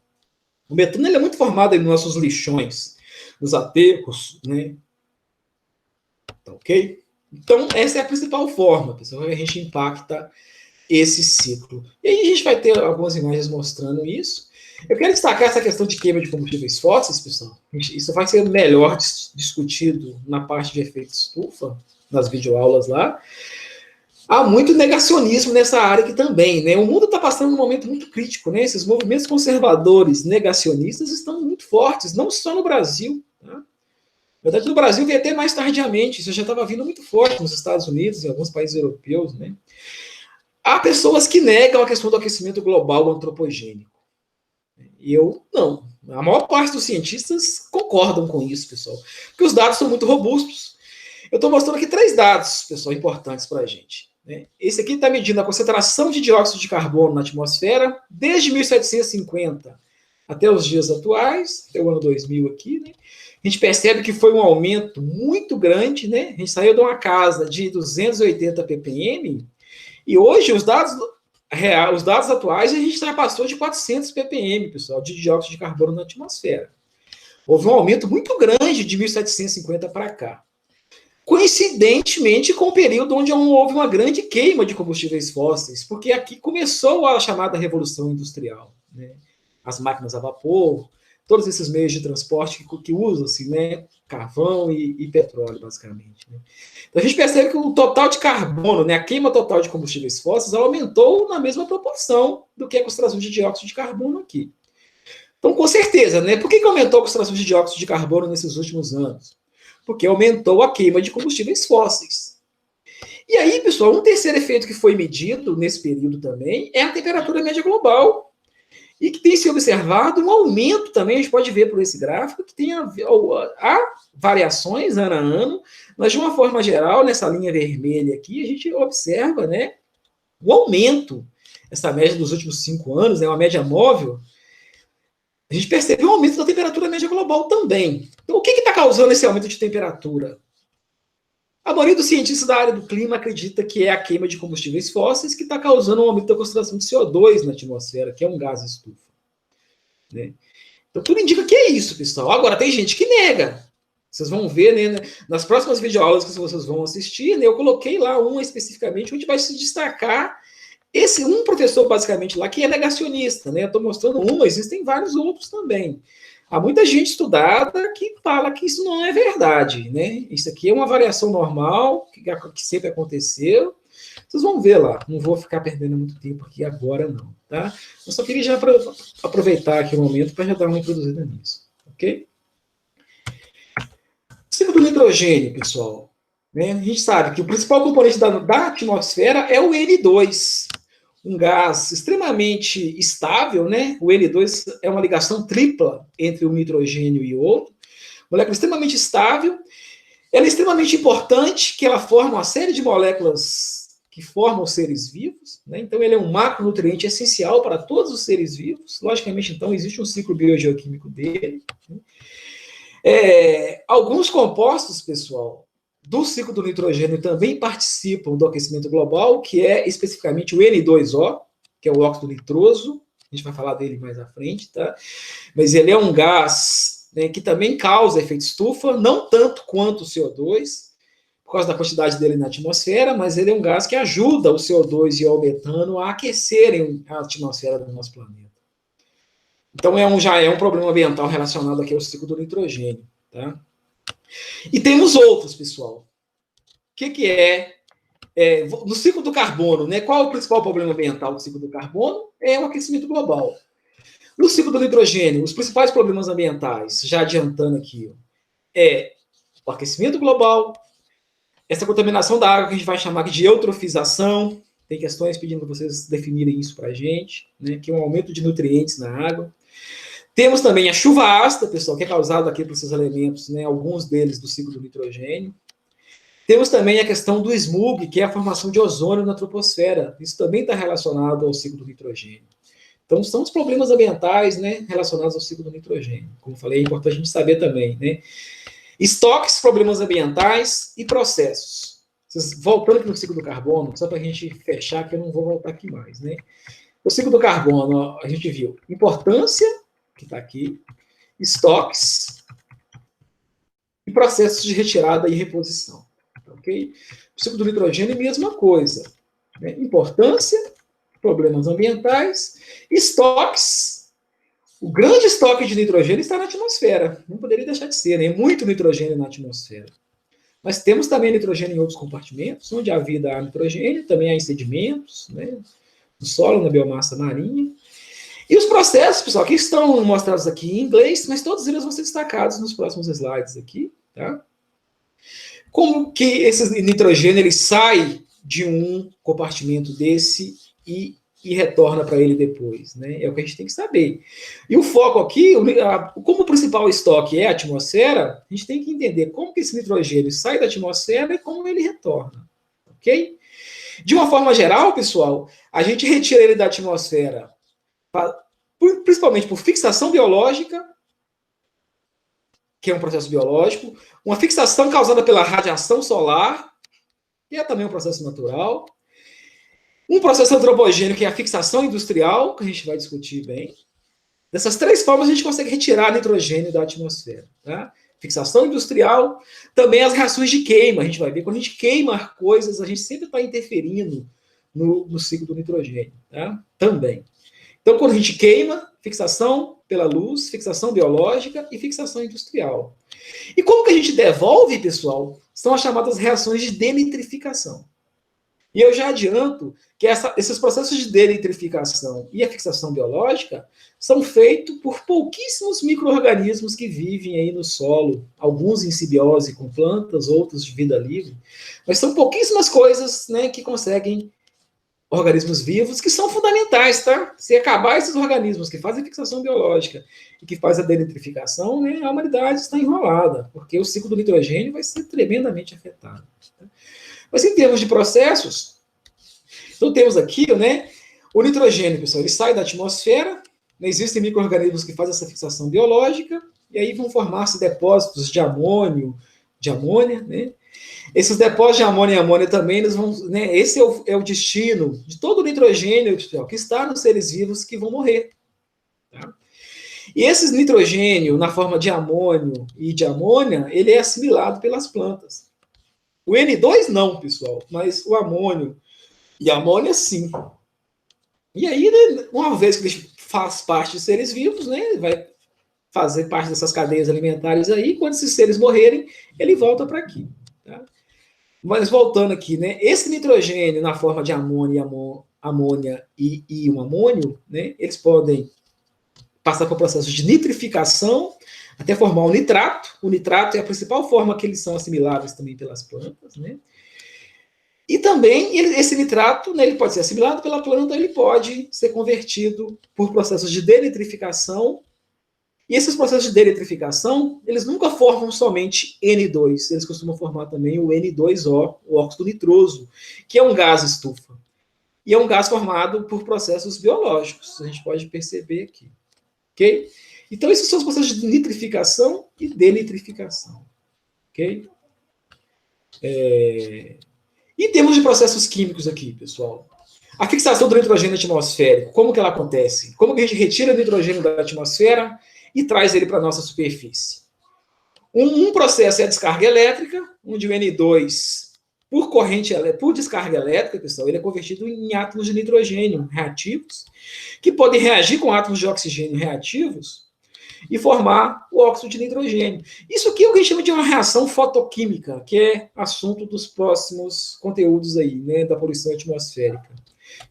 O metano ele é muito formado nos nossos lixões, nos aterros, né? Tá ok? Então, essa é a principal forma, pessoal, que a gente impacta esse ciclo. E aí a gente vai ter algumas imagens mostrando isso. Eu quero destacar essa questão de queima de combustíveis fósseis, pessoal. Isso vai ser melhor discutido na parte de efeito estufa, nas videoaulas lá. Há muito negacionismo nessa área aqui também, né? O mundo está passando um momento muito crítico, né? Esses movimentos conservadores negacionistas estão muito fortes, não só no Brasil. Tá? Na verdade, no Brasil veio até mais tardiamente, isso já estava vindo muito forte nos Estados Unidos e em alguns países europeus, né? Há pessoas que negam a questão do aquecimento global antropogênico. E eu não. A maior parte dos cientistas concordam com isso, pessoal. Porque os dados são muito robustos. Eu estou mostrando aqui 3 dados, pessoal, importantes para a gente. Né? Esse aqui está medindo a concentração de dióxido de carbono na atmosfera desde 1750 até os dias atuais, até o ano 2000 aqui. Né? A gente percebe que foi um aumento muito grande. Né? A gente saiu de uma casa de 280 ppm e hoje os dados atuais, a gente ultrapassou de 400 ppm, pessoal, de dióxido de carbono na atmosfera. Houve um aumento muito grande de 1750 para cá. Coincidentemente com o período onde houve uma grande queima de combustíveis fósseis, porque aqui começou a chamada Revolução Industrial, né? As máquinas a vapor, todos esses meios de transporte que usam-se, né? Carvão e petróleo, basicamente. Né? Então a gente percebe que o total de carbono, né? A queima total de combustíveis fósseis, aumentou na mesma proporção do que a concentração de dióxido de carbono aqui. Então, com certeza, né? Por que aumentou a concentração de dióxido de carbono nesses últimos anos? Porque aumentou a queima de combustíveis fósseis. E aí, pessoal, um terceiro efeito que foi medido nesse período também é a temperatura média global. E que tem se observado um aumento também, a gente pode ver por esse gráfico, que tem há variações ano a ano, mas de uma forma geral, nessa linha vermelha aqui, a gente observa, né, o aumento, essa média dos últimos 5 anos, né, uma média móvel, a gente percebe um aumento da temperatura média global também. Então, o que está causando esse aumento de temperatura? A maioria dos cientistas da área do clima acredita que é a queima de combustíveis fósseis que está causando um aumento da concentração de CO2 na atmosfera, que é um gás estufa. Né? Então, tudo indica que é isso, pessoal. Agora, tem gente que nega. Vocês vão ver, né, nas próximas videoaulas que vocês vão assistir, né, eu coloquei lá uma especificamente onde vai se destacar esse um professor, basicamente, lá, que é negacionista, né? Eu estou mostrando um, existem vários outros também. Há muita gente estudada que fala que isso não é verdade, né? Isso aqui é uma variação normal, que sempre aconteceu. Vocês vão ver lá, não vou ficar perdendo muito tempo aqui agora, não, tá? Eu só queria já aproveitar aqui o momento para já dar uma introduzida nisso, ok? O ciclo do nitrogênio, pessoal, né? A gente sabe que o principal componente da atmosfera é o N2, um gás extremamente estável, né? O N2 é uma ligação tripla entre um nitrogênio e outro, molécula extremamente estável. Ela é extremamente importante, que ela forma uma série de moléculas que formam os seres vivos, né? Então ele é um macronutriente essencial para todos os seres vivos. Logicamente, então, existe um ciclo biogeoquímico dele. Né? Alguns compostos, pessoal, do ciclo do nitrogênio também participam do aquecimento global, que é especificamente o N2O, que é o óxido nitroso. A gente vai falar dele mais à frente, tá? Mas ele é um gás, né, que também causa efeito estufa, não tanto quanto o CO2, por causa da quantidade dele na atmosfera, mas ele é um gás que ajuda o CO2 e o metano a aquecerem a atmosfera do nosso planeta. Então já é um problema ambiental relacionado aqui ao ciclo do nitrogênio, tá? E temos outros, pessoal. O que é no ciclo do carbono, né? Qual é o principal problema ambiental do ciclo do carbono? É o aquecimento global. No ciclo do nitrogênio, os principais problemas ambientais, já adiantando aqui, é o aquecimento global, essa contaminação da água que a gente vai chamar de eutrofização, tem questões pedindo para vocês definirem isso para a gente, né? Que é um aumento de nutrientes na água. Temos também a chuva ácida, pessoal, que é causada aqui por esses elementos, né? Alguns deles do ciclo do nitrogênio. Temos também a questão do smog, que é a formação de ozônio na troposfera. Isso também está relacionado ao ciclo do nitrogênio. Então, são os problemas ambientais, né, relacionados ao ciclo do nitrogênio. Como falei, é importante a gente saber também, né? Estoques, problemas ambientais e processos. Voltando aqui no ciclo do carbono, só para a gente fechar, que eu não vou voltar aqui mais, né? O ciclo do carbono, ó, a gente viu importância, que está aqui, estoques e processos de retirada e reposição. Okay? O ciclo do nitrogênio é a mesma coisa. Né? Importância, problemas ambientais, estoques. O grande estoque de nitrogênio está na atmosfera. Não poderia deixar de ser, né? Muito nitrogênio na atmosfera. Mas temos também nitrogênio em outros compartimentos, onde há vida há nitrogênio, também há em sedimentos, né? No solo, na biomassa marinha. E os processos, pessoal, que estão mostrados aqui em inglês, mas todos eles vão ser destacados nos próximos slides aqui, tá? Como que esse nitrogênio ele sai de um compartimento desse e retorna para ele depois, né? É o que a gente tem que saber. E o foco aqui, como o principal estoque é a atmosfera, a gente tem que entender como que esse nitrogênio sai da atmosfera e como ele retorna, ok? De uma forma geral, pessoal, a gente retira ele da atmosfera principalmente por fixação biológica, que é um processo biológico, uma fixação causada pela radiação solar, que é também um processo natural, um processo antropogênico, que é a fixação industrial, que a gente vai discutir bem, Dessas três formas, a gente consegue retirar nitrogênio da atmosfera. Tá? Fixação industrial, também as reações de queima. A gente vai ver, quando a gente queima coisas, a gente sempre está interferindo no ciclo do nitrogênio. Tá? Também. Então, quando a gente queima, fixação pela luz, fixação biológica e fixação industrial. E como que a gente devolve, pessoal? São as chamadas reações de denitrificação. E eu já adianto que esses processos de denitrificação e a fixação biológica são feitos por pouquíssimos micro-organismos que vivem aí no solo, alguns em simbiose com plantas, outros de vida livre, mas são pouquíssimas coisas, né, que conseguem organismos vivos que são fundamentais, tá? Se acabar esses organismos que fazem fixação biológica e que fazem a denitrificação, né, a humanidade está enrolada, porque o ciclo do nitrogênio vai ser tremendamente afetado. Tá? Mas em termos de processos, então temos aqui, né, o nitrogênio, pessoal, ele sai da atmosfera, né, existem micro-organismos que fazem essa fixação biológica, e aí vão formar-se depósitos de amônio, de amônia, né? Esses depósitos de amônia e amônia também, eles vão, né, esse é o destino de todo o nitrogênio, pessoal, que está nos seres vivos que vão morrer. Tá? E esse nitrogênio, na forma de amônio e de amônia, ele é assimilado pelas plantas. O N2 não, pessoal, mas o amônio e a amônia sim. E aí, né, uma vez que ele faz parte de seres vivos, né, vai fazer parte dessas cadeias alimentares aí, quando esses seres morrerem, ele volta para aqui. Tá? Mas voltando aqui, né, esse nitrogênio na forma de amônia e um amônio, né, eles podem passar por processo de nitrificação até formar o nitrato. O nitrato é a principal forma que eles são assimiláveis também pelas plantas, né? E também esse nitrato, né, ele pode ser assimilado pela planta, ele pode ser convertido por processos de denitrificação. E esses processos de denitrificação, eles nunca formam somente N2, eles costumam formar também o N2O, o óxido nitroso, que é um gás estufa. E é um gás formado por processos biológicos, a gente pode perceber aqui. Ok? Então, esses são os processos de nitrificação e denitrificação. Ok? Em termos de processos químicos aqui, pessoal, a fixação do nitrogênio atmosférico, como que ela acontece? Como que a gente retira o nitrogênio da atmosfera e traz ele para a nossa superfície? Um processo é a descarga elétrica, onde o N2, por descarga elétrica, pessoal, ele é convertido em átomos de nitrogênio reativos, que podem reagir com átomos de oxigênio reativos e formar o óxido de nitrogênio. Isso aqui é o que a gente chama de uma reação fotoquímica, que é assunto dos próximos conteúdos aí, né, da poluição atmosférica.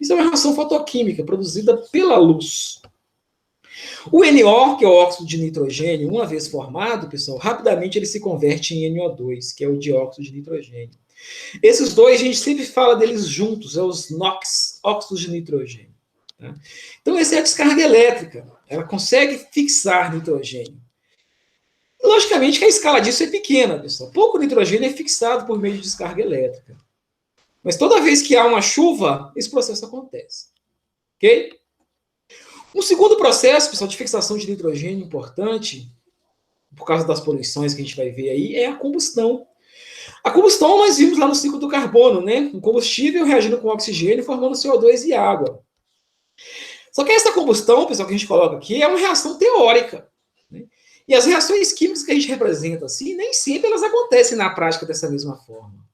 Isso é uma reação fotoquímica produzida pela luz. O NO, que é o óxido de nitrogênio, uma vez formado, pessoal, rapidamente ele se converte em NO2, que é o dióxido de nitrogênio. Esses dois, a gente sempre fala deles juntos, é os NOx, óxidos de nitrogênio. Tá? Então, essa é a descarga elétrica. Ela consegue fixar nitrogênio. Logicamente que a escala disso é pequena, pessoal. Pouco nitrogênio é fixado por meio de descarga elétrica. Mas toda vez que há uma chuva, esse processo acontece. Ok? Um segundo processo, pessoal, de fixação de nitrogênio importante, por causa das poluições que a gente vai ver aí, é a combustão. A combustão nós vimos lá no ciclo do carbono, né? Um combustível reagindo com oxigênio, formando CO2 e água. Só que essa combustão, pessoal, que a gente coloca aqui, é uma reação teórica. Né? E as reações químicas que a gente representa assim, nem sempre elas acontecem na prática dessa mesma forma.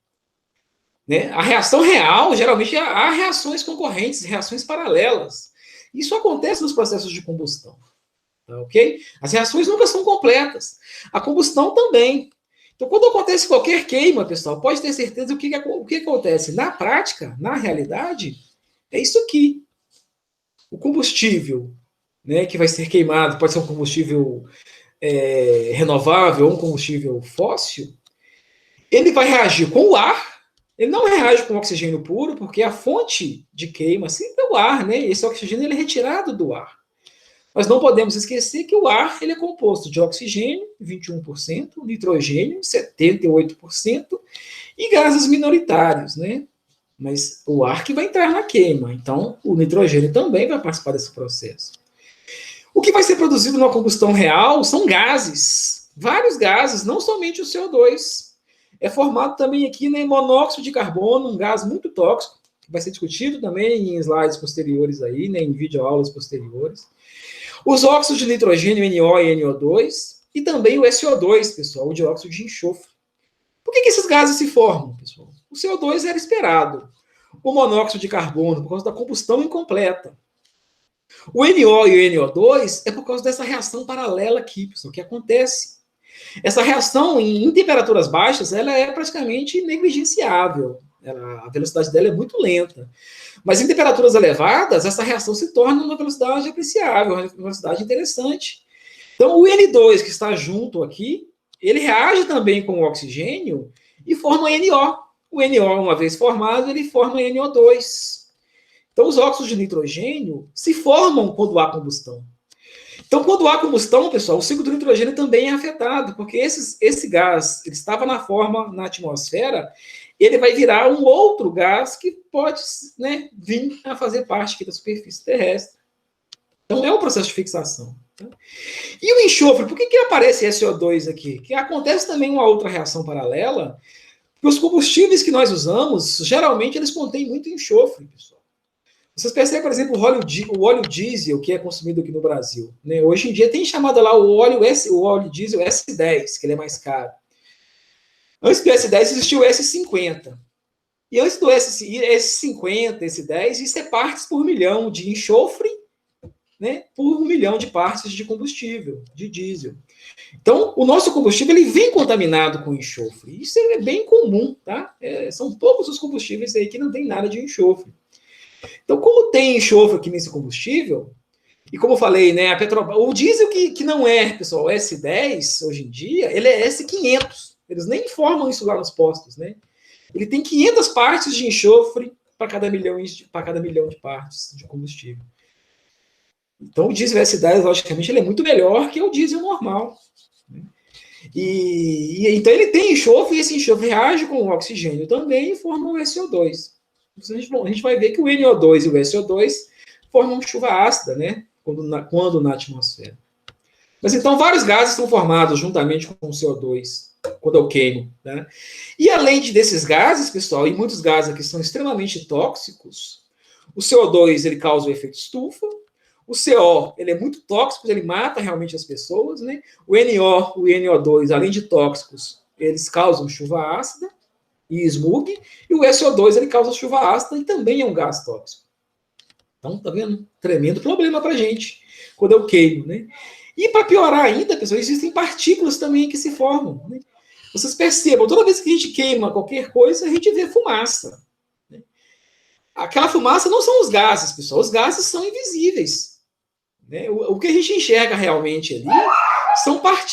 Né? A reação real, geralmente, há reações concorrentes, reações paralelas. Isso acontece nos processos de combustão. Tá, ok? As reações nunca são completas. A combustão também. Então, quando acontece qualquer queima, pessoal, pode ter certeza o que acontece. Na prática, na realidade, é isso aqui. O combustível, né, que vai ser queimado, pode ser um combustível renovável ou um combustível fóssil, ele vai reagir com o ar. Ele não reage com oxigênio puro, porque a fonte de queima sempre é o ar, né? Esse oxigênio ele é retirado do ar. Mas não podemos esquecer que o ar ele é composto de oxigênio, 21%, nitrogênio, 78%, e gases minoritários, né? Mas o ar que vai entrar na queima. Então, o nitrogênio também vai participar desse processo. O que vai ser produzido na combustão real são gases. Vários gases, não somente o CO2. É formado também aqui, né, monóxido de carbono, um gás muito tóxico, que vai ser discutido também em slides posteriores aí, né, em videoaulas posteriores. Os óxidos de nitrogênio, NO e NO2, e também o SO2, pessoal, o dióxido de enxofre. Por que esses gases se formam, pessoal? O CO2 era esperado. O monóxido de carbono, por causa da combustão incompleta. O NO e o NO2 é por causa dessa reação paralela aqui, pessoal, que acontece. Essa reação em temperaturas baixas, ela é praticamente negligenciável. A velocidade dela é muito lenta. Mas em temperaturas elevadas, essa reação se torna uma velocidade apreciável, uma velocidade interessante. Então, o N2 que está junto aqui, ele reage também com o oxigênio e forma NO. O NO, uma vez formado, ele forma NO2. Então, os óxidos de nitrogênio se formam quando há combustão. Então, quando há combustão, pessoal, o ciclo do nitrogênio também é afetado, porque esse gás, ele estava na forma na atmosfera, ele vai virar um outro gás que pode, né, vir a fazer parte aqui da superfície terrestre. Então, é um processo de fixação. Tá? E o enxofre, por que aparece SO2 aqui? Que acontece também uma outra reação paralela, porque os combustíveis que nós usamos, geralmente, eles contêm muito enxofre, pessoal. Vocês percebem, por exemplo, o óleo diesel que é consumido aqui no Brasil. Né? Hoje em dia tem chamado lá o óleo diesel S10, que ele é mais caro. Antes do S10 existiu o S50. E antes do S50, S10, isso é partes por milhão de enxofre, né, por 1 milhão de partes de combustível, de diesel. Então, o nosso combustível ele vem contaminado com enxofre. Isso é bem comum, tá? São poucos os combustíveis aí que não tem nada de enxofre. Então, como tem enxofre aqui nesse combustível, e como eu falei, né, o diesel que não é, pessoal, S10, hoje em dia, ele é S500. Eles nem informam isso lá nos postos, né? Ele tem 500 partes de enxofre para cada milhão de partes de combustível. Então, o diesel S10, logicamente, ele é muito melhor que o diesel normal. Né? Então, ele tem enxofre, e esse enxofre reage com o oxigênio também e forma o SO2. A gente vai ver que o NO2 e o SO2 formam chuva ácida, né? Quando na atmosfera. Mas então, vários gases são formados juntamente com o CO2, quando eu queimo. Né? E além desses gases, pessoal, e muitos gases aqui são extremamente tóxicos, o CO2 ele causa o efeito estufa, o CO ele é muito tóxico, ele mata realmente as pessoas, né? O NO, o NO2, além de tóxicos, eles causam chuva ácida e smog, e o SO2 ele causa chuva ácida e também é um gás tóxico. Então, tá vendo? Tremendo problema pra gente, quando eu queimo, né? E para piorar ainda, pessoal, existem partículas também que se formam. Né? Vocês percebam, toda vez que a gente queima qualquer coisa, a gente vê fumaça. Né? Aquela fumaça não são os gases, pessoal. Os gases são invisíveis. Né? O que a gente enxerga realmente ali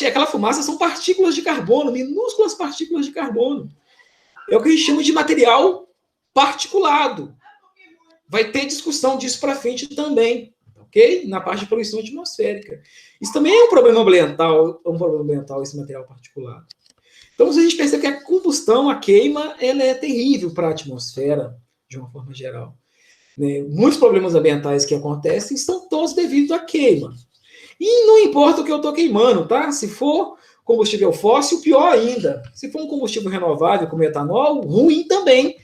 aquela fumaça são partículas de carbono, minúsculas partículas de carbono. É o que a gente chama de material particulado. Vai ter discussão disso para frente também. Okay? Na parte de poluição atmosférica. Isso também é um problema ambiental, esse material particulado. Então, a gente percebe que a combustão, a queima, ela é terrível para a atmosfera, de uma forma geral. Né? Muitos problemas ambientais que acontecem são todos devido à queima. E não importa o que eu estou queimando, tá? Se for combustível fóssil, pior ainda. Se for um combustível renovável, como etanol, ruim também.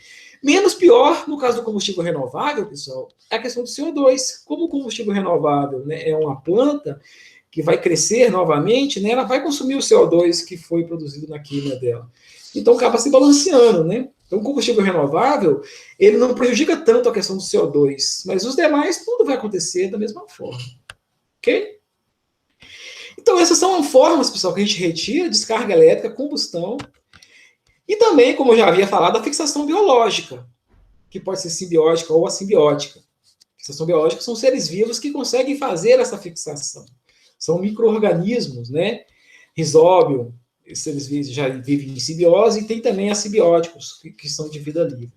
Menos pior, no caso do combustível renovável, pessoal, é a questão do CO2. Como o combustível renovável, né, é uma planta que vai crescer novamente, né, ela vai consumir o CO2 que foi produzido na queima dela. Então, acaba se balanceando, né? Então, o combustível renovável, ele não prejudica tanto a questão do CO2, mas os demais, tudo vai acontecer da mesma forma. Ok? Então, essas são formas, pessoal, que a gente retira descarga elétrica, combustão, e também, como eu já havia falado, a fixação biológica, que pode ser simbiótica ou assimbiótica. Fixação biológica são seres vivos que conseguem fazer essa fixação. São micro-organismos, né? Risóbio, esses seres vivos já vivem em simbiose, e tem também assibióticos, que são de vida livre.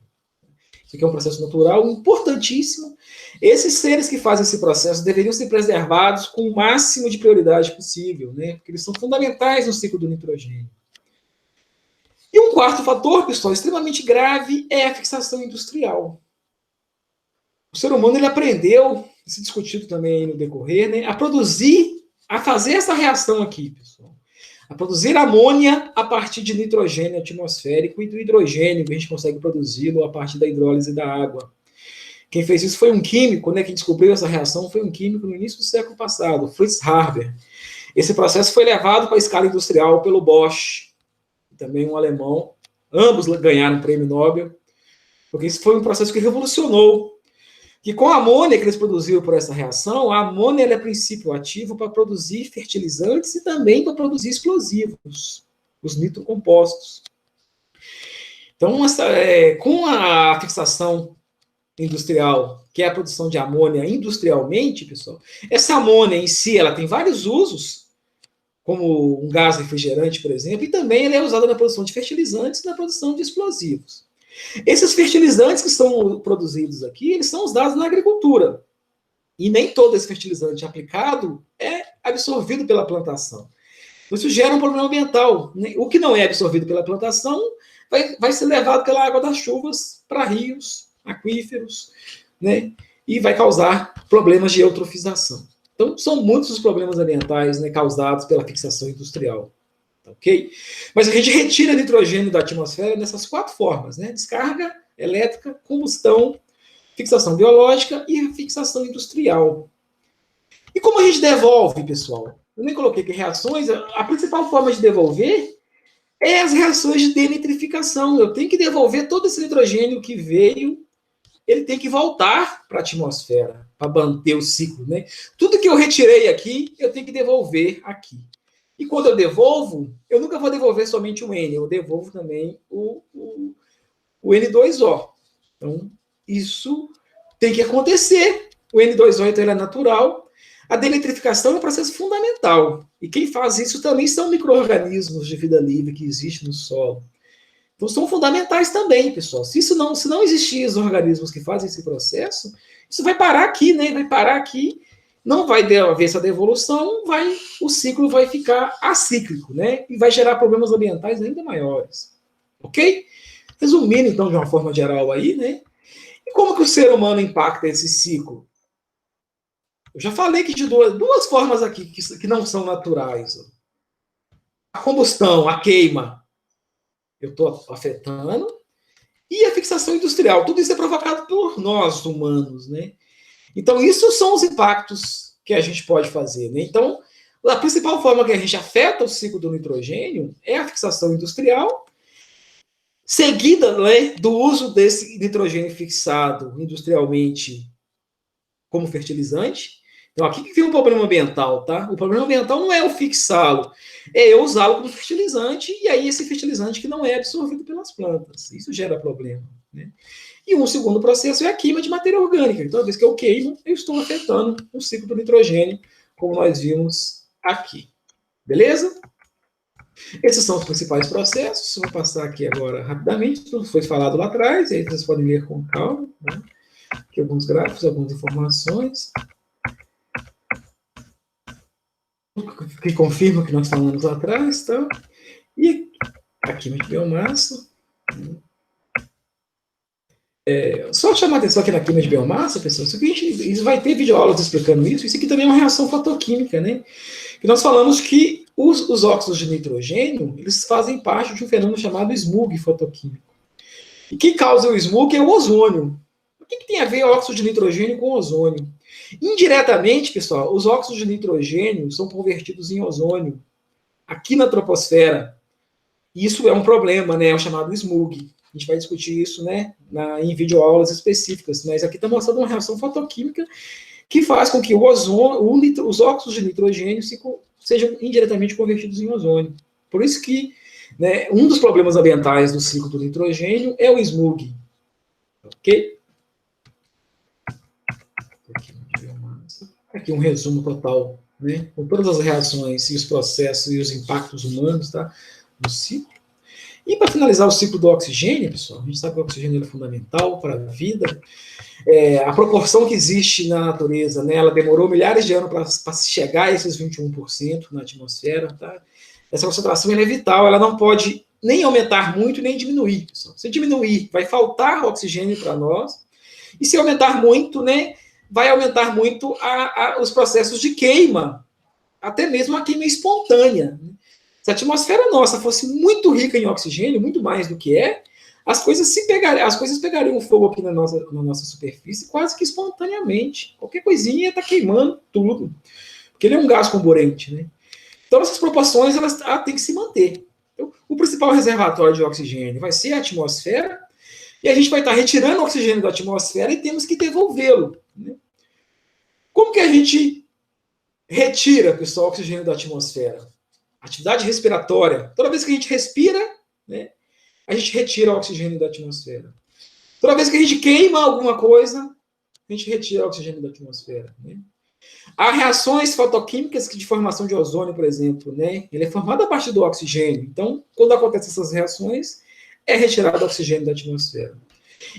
Isso aqui é um processo natural importantíssimo. Esses seres que fazem esse processo deveriam ser preservados com o máximo de prioridade possível, né? Porque eles são fundamentais no ciclo do nitrogênio. E um quarto fator, pessoal, extremamente grave é a fixação industrial. O ser humano ele aprendeu, isso discutido também no decorrer, né, a fazer essa reação aqui, pessoal. A produzir amônia a partir de nitrogênio atmosférico e do hidrogênio, que a gente consegue produzi-lo a partir da hidrólise da água. Quem fez isso foi um químico, né? Quem descobriu essa reação foi um químico no início do século passado, Fritz Haber. Esse processo foi levado para a escala industrial pelo Bosch, também um alemão. Ambos ganharam o prêmio Nobel, porque isso foi um processo que revolucionou. Que com a amônia que eles produziram por essa reação, a amônia é princípio ativo para produzir fertilizantes e também para produzir explosivos, os nitrocompostos. Então, com a fixação industrial, que é a produção de amônia industrialmente, pessoal, essa amônia em si, ela tem vários usos, como um gás refrigerante, por exemplo, e também ela é usada na produção de fertilizantes e na produção de explosivos. Esses fertilizantes que são produzidos aqui, eles são usados na agricultura. E nem todo esse fertilizante aplicado é absorvido pela plantação. Isso gera um problema ambiental. O que não é absorvido pela plantação vai ser levado pela água das chuvas para rios, aquíferos, né? E vai causar problemas de eutrofização. Então, são muitos os problemas ambientais, né, causados pela fixação industrial. Ok? Mas a gente retira nitrogênio da atmosfera dessas 4 formas, né? Descarga elétrica, combustão, fixação biológica e fixação industrial. E como a gente devolve, pessoal? Eu nem coloquei aqui reações. A principal forma de devolver é as reações de denitrificação. Eu tenho que devolver todo esse nitrogênio que veio, ele tem que voltar para a atmosfera, para manter o ciclo, né? Tudo que eu retirei aqui, eu tenho que devolver aqui. E quando eu devolvo, eu nunca vou devolver somente o N, eu devolvo também o N2O. Então, isso tem que acontecer. O N2O, então, ele é natural. A denitrificação é um processo fundamental. E quem faz isso também são micro-organismos de vida livre que existem no solo. Então, são fundamentais também, pessoal. Se não existir os organismos que fazem esse processo, isso vai parar aqui, né? Vai parar aqui. Não vai haver essa devolução, o ciclo vai ficar acíclico, né? E vai gerar problemas ambientais ainda maiores. Ok? Resumindo, então, de uma forma geral aí, né? E como que o ser humano impacta esse ciclo? Eu já falei que de duas formas aqui que não são naturais. A combustão, a queima, eu estou afetando, e a fixação industrial. Tudo isso é provocado por nós, humanos, né? Então, isso são os impactos que a gente pode fazer, né? Então, a principal forma que a gente afeta o ciclo do nitrogênio é a fixação industrial, seguida, né, do uso desse nitrogênio fixado industrialmente como fertilizante. Então, aqui que vem um problema ambiental, tá? O problema ambiental não é eu fixá-lo, é eu usá-lo como fertilizante, e aí esse fertilizante que não é absorvido pelas plantas. Isso gera problema, né? E um segundo processo é a queima de matéria orgânica. Então, toda vez que eu queimo, eu estou afetando o ciclo do nitrogênio, como nós vimos aqui. Beleza? Esses são os principais processos. Vou passar aqui agora rapidamente. Tudo foi falado lá atrás, e aí vocês podem ler com calma, né? Aqui alguns gráficos, algumas informações que confirmam o que nós falamos lá atrás. Tá? E a queima de biomassa. Só chamar a atenção aqui na queima de biomassa, pessoal, isso vai ter videoaulas explicando isso. Isso aqui também é uma reação fotoquímica, né? E nós falamos que os óxidos de nitrogênio, eles fazem parte de um fenômeno chamado smog fotoquímico. E quem causa o smog é o ozônio. O que tem a ver óxido de nitrogênio com ozônio? Indiretamente, pessoal, os óxidos de nitrogênio são convertidos em ozônio aqui na troposfera. Isso é um problema, né? É o chamado smog. A gente vai discutir isso, né, em videoaulas específicas, mas aqui está mostrando uma reação fotoquímica que faz com que o ozônio, os óxidos de nitrogênio sejam indiretamente convertidos em ozônio. Por isso que, né, um dos problemas ambientais do ciclo do nitrogênio é o smog. Ok? Aqui um resumo total, né, com todas as reações e os processos e os impactos humanos, tá, no ciclo. E para finalizar o ciclo do oxigênio, pessoal, a gente sabe que o oxigênio é fundamental para a vida. A proporção que existe na natureza, né, ela demorou milhares de anos para chegar a esses 21% na atmosfera. Tá? Essa concentração é vital, ela não pode nem aumentar muito, nem diminuir. Pessoal. Se diminuir, vai faltar oxigênio para nós. E se aumentar muito, né, vai aumentar muito os processos de queima, até mesmo a queima espontânea. Se a atmosfera nossa fosse muito rica em oxigênio, muito mais do que as coisas pegariam fogo aqui na nossa superfície quase que espontaneamente. Qualquer coisinha está queimando tudo. Porque ele é um gás comburente, né? Então, essas proporções elas têm que se manter. Então, o principal reservatório de oxigênio vai ser a atmosfera, e a gente vai estar retirando o oxigênio da atmosfera e temos que devolvê-lo. Né? Como que a gente retira, pessoal, o oxigênio da atmosfera? Atividade respiratória. Toda vez que a gente respira, né, a gente retira o oxigênio da atmosfera. Toda vez que a gente queima alguma coisa, a gente retira o oxigênio da atmosfera. Né? Há reações fotoquímicas de formação de ozônio, por exemplo, né? Ele é formado a partir do oxigênio. Então, quando acontecem essas reações, é retirado o oxigênio da atmosfera.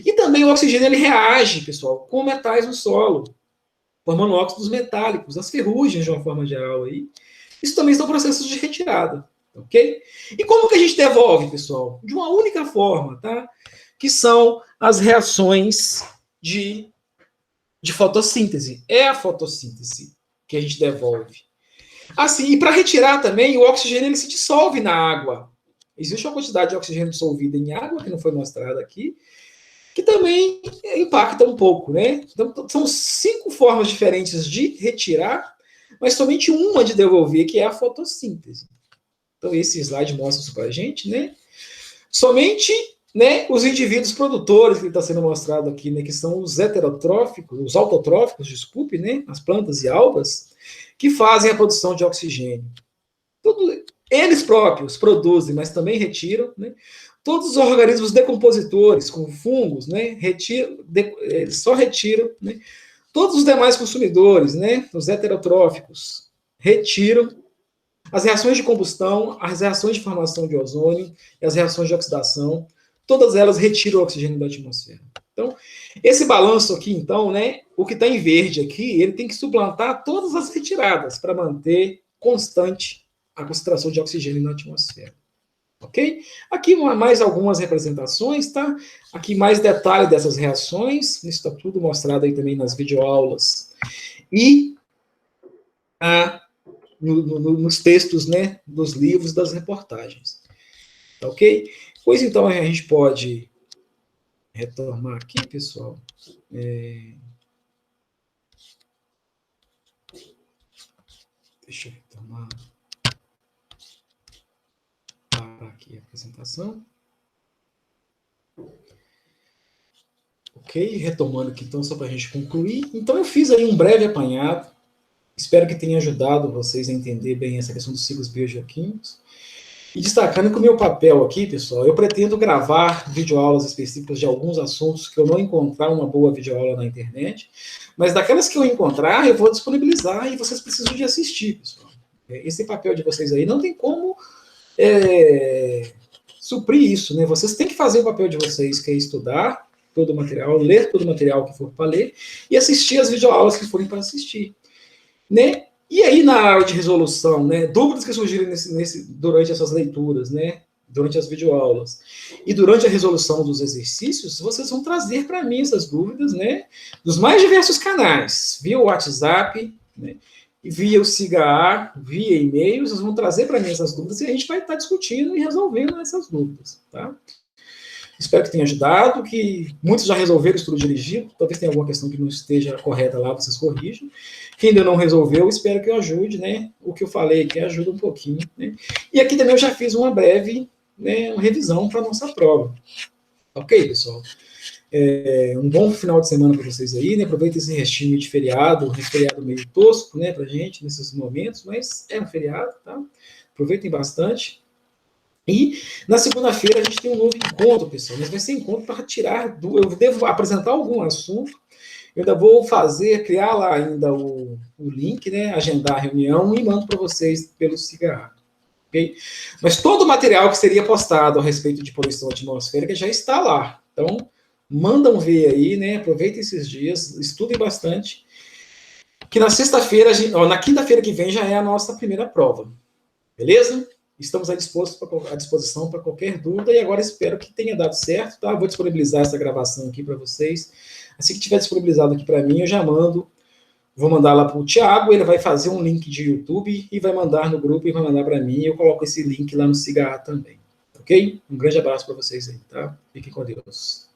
E também o oxigênio ele reage, pessoal, com metais no solo, formando óxidos metálicos, as ferrugens de uma forma geral aí. Isso também são processos de retirada, ok? E como que a gente devolve, pessoal? De uma única forma, tá? Que são as reações de fotossíntese. É a fotossíntese que a gente devolve. Assim, e para retirar também, o oxigênio ele se dissolve na água. Existe uma quantidade de oxigênio dissolvido em água, que não foi mostrada aqui, que também impacta um pouco, né? Então, são 5 formas diferentes de retirar, mas somente uma de devolver, que é a fotossíntese. Então, esse slide mostra isso para a gente, né? Somente, né, os indivíduos produtores que está sendo mostrado aqui, né, que são os heterotróficos, os autotróficos, desculpe, né, as plantas e algas, que fazem a produção de oxigênio. Eles próprios produzem, mas também retiram, né? Todos os organismos decompositores, como fungos, né, só retiram, né? Todos os demais consumidores, né, os heterotróficos, retiram. As reações de combustão, as reações de formação de ozônio e as reações de oxidação, todas elas retiram o oxigênio da atmosfera. Então, esse balanço aqui, então, né, o que está em verde aqui, ele tem que suplantar todas as retiradas para manter constante a concentração de oxigênio na atmosfera. Ok? Aqui mais algumas representações, tá? Aqui mais detalhe dessas reações, isso está tudo mostrado aí também nas videoaulas. E nos textos, né, dos livros, das reportagens. Tá ok? Pois então a gente pode retomar aqui, pessoal. Deixa eu retomar. Aqui a apresentação. Ok, retomando aqui então, só para a gente concluir. Então eu fiz aí um breve apanhado. Espero que tenha ajudado vocês a entender bem essa questão dos ciclos biogeoquímicos. E destacando que o meu papel aqui, pessoal, eu pretendo gravar videoaulas específicas de alguns assuntos que eu não encontrar uma boa videoaula na internet, mas daquelas que eu encontrar, eu vou disponibilizar e vocês precisam de assistir, pessoal. Esse papel de vocês aí não tem como suprir isso, né? Vocês têm que fazer o papel de vocês, que é estudar todo o material, ler todo o material que for para ler e assistir as videoaulas que forem para assistir, né? E aí, na área de resolução, né, dúvidas que surgirem durante essas leituras, né, durante as videoaulas, e durante a resolução dos exercícios, vocês vão trazer para mim essas dúvidas, né, dos mais diversos canais, via o WhatsApp, né, via o SIGA, via e-mail, vocês vão trazer para mim essas dúvidas e a gente vai estar discutindo e resolvendo essas dúvidas, tá? Espero que tenha ajudado, que muitos já resolveram o estudo dirigido, talvez tenha alguma questão que não esteja correta lá, vocês corrijam. Quem ainda não resolveu, espero que eu ajude, né? O que eu falei aqui ajuda um pouquinho, né? E aqui também eu já fiz uma breve, né, uma revisão para a nossa prova. Ok, pessoal? Um bom final de semana para vocês aí, né? Aproveitem esse restinho de feriado, um feriado meio tosco, né, pra gente, nesses momentos, mas é um feriado, tá? Aproveitem bastante. E na segunda-feira a gente tem um novo encontro, pessoal. Mas vai ser encontro para tirar eu devo apresentar algum assunto. Eu ainda vou criar lá ainda o link, né? Agendar a reunião e mando para vocês pelo cigarro. Okay? Mas todo o material que seria postado a respeito de poluição atmosférica já está lá. Então, mandam ver aí, né? Aproveitem esses dias, estudem bastante. Que na sexta-feira, na quinta-feira que vem já é a nossa primeira prova. Beleza? Estamos à disposição para qualquer dúvida e agora espero que tenha dado certo, tá? Vou disponibilizar essa gravação aqui para vocês. Assim que tiver disponibilizado aqui para mim, eu já mando. Vou mandar lá para o Thiago, ele vai fazer um link de YouTube e vai mandar no grupo e vai mandar para mim. Eu coloco esse link lá no SIGA também, ok? ok? Um grande abraço para vocês aí, tá? Fiquem com Deus.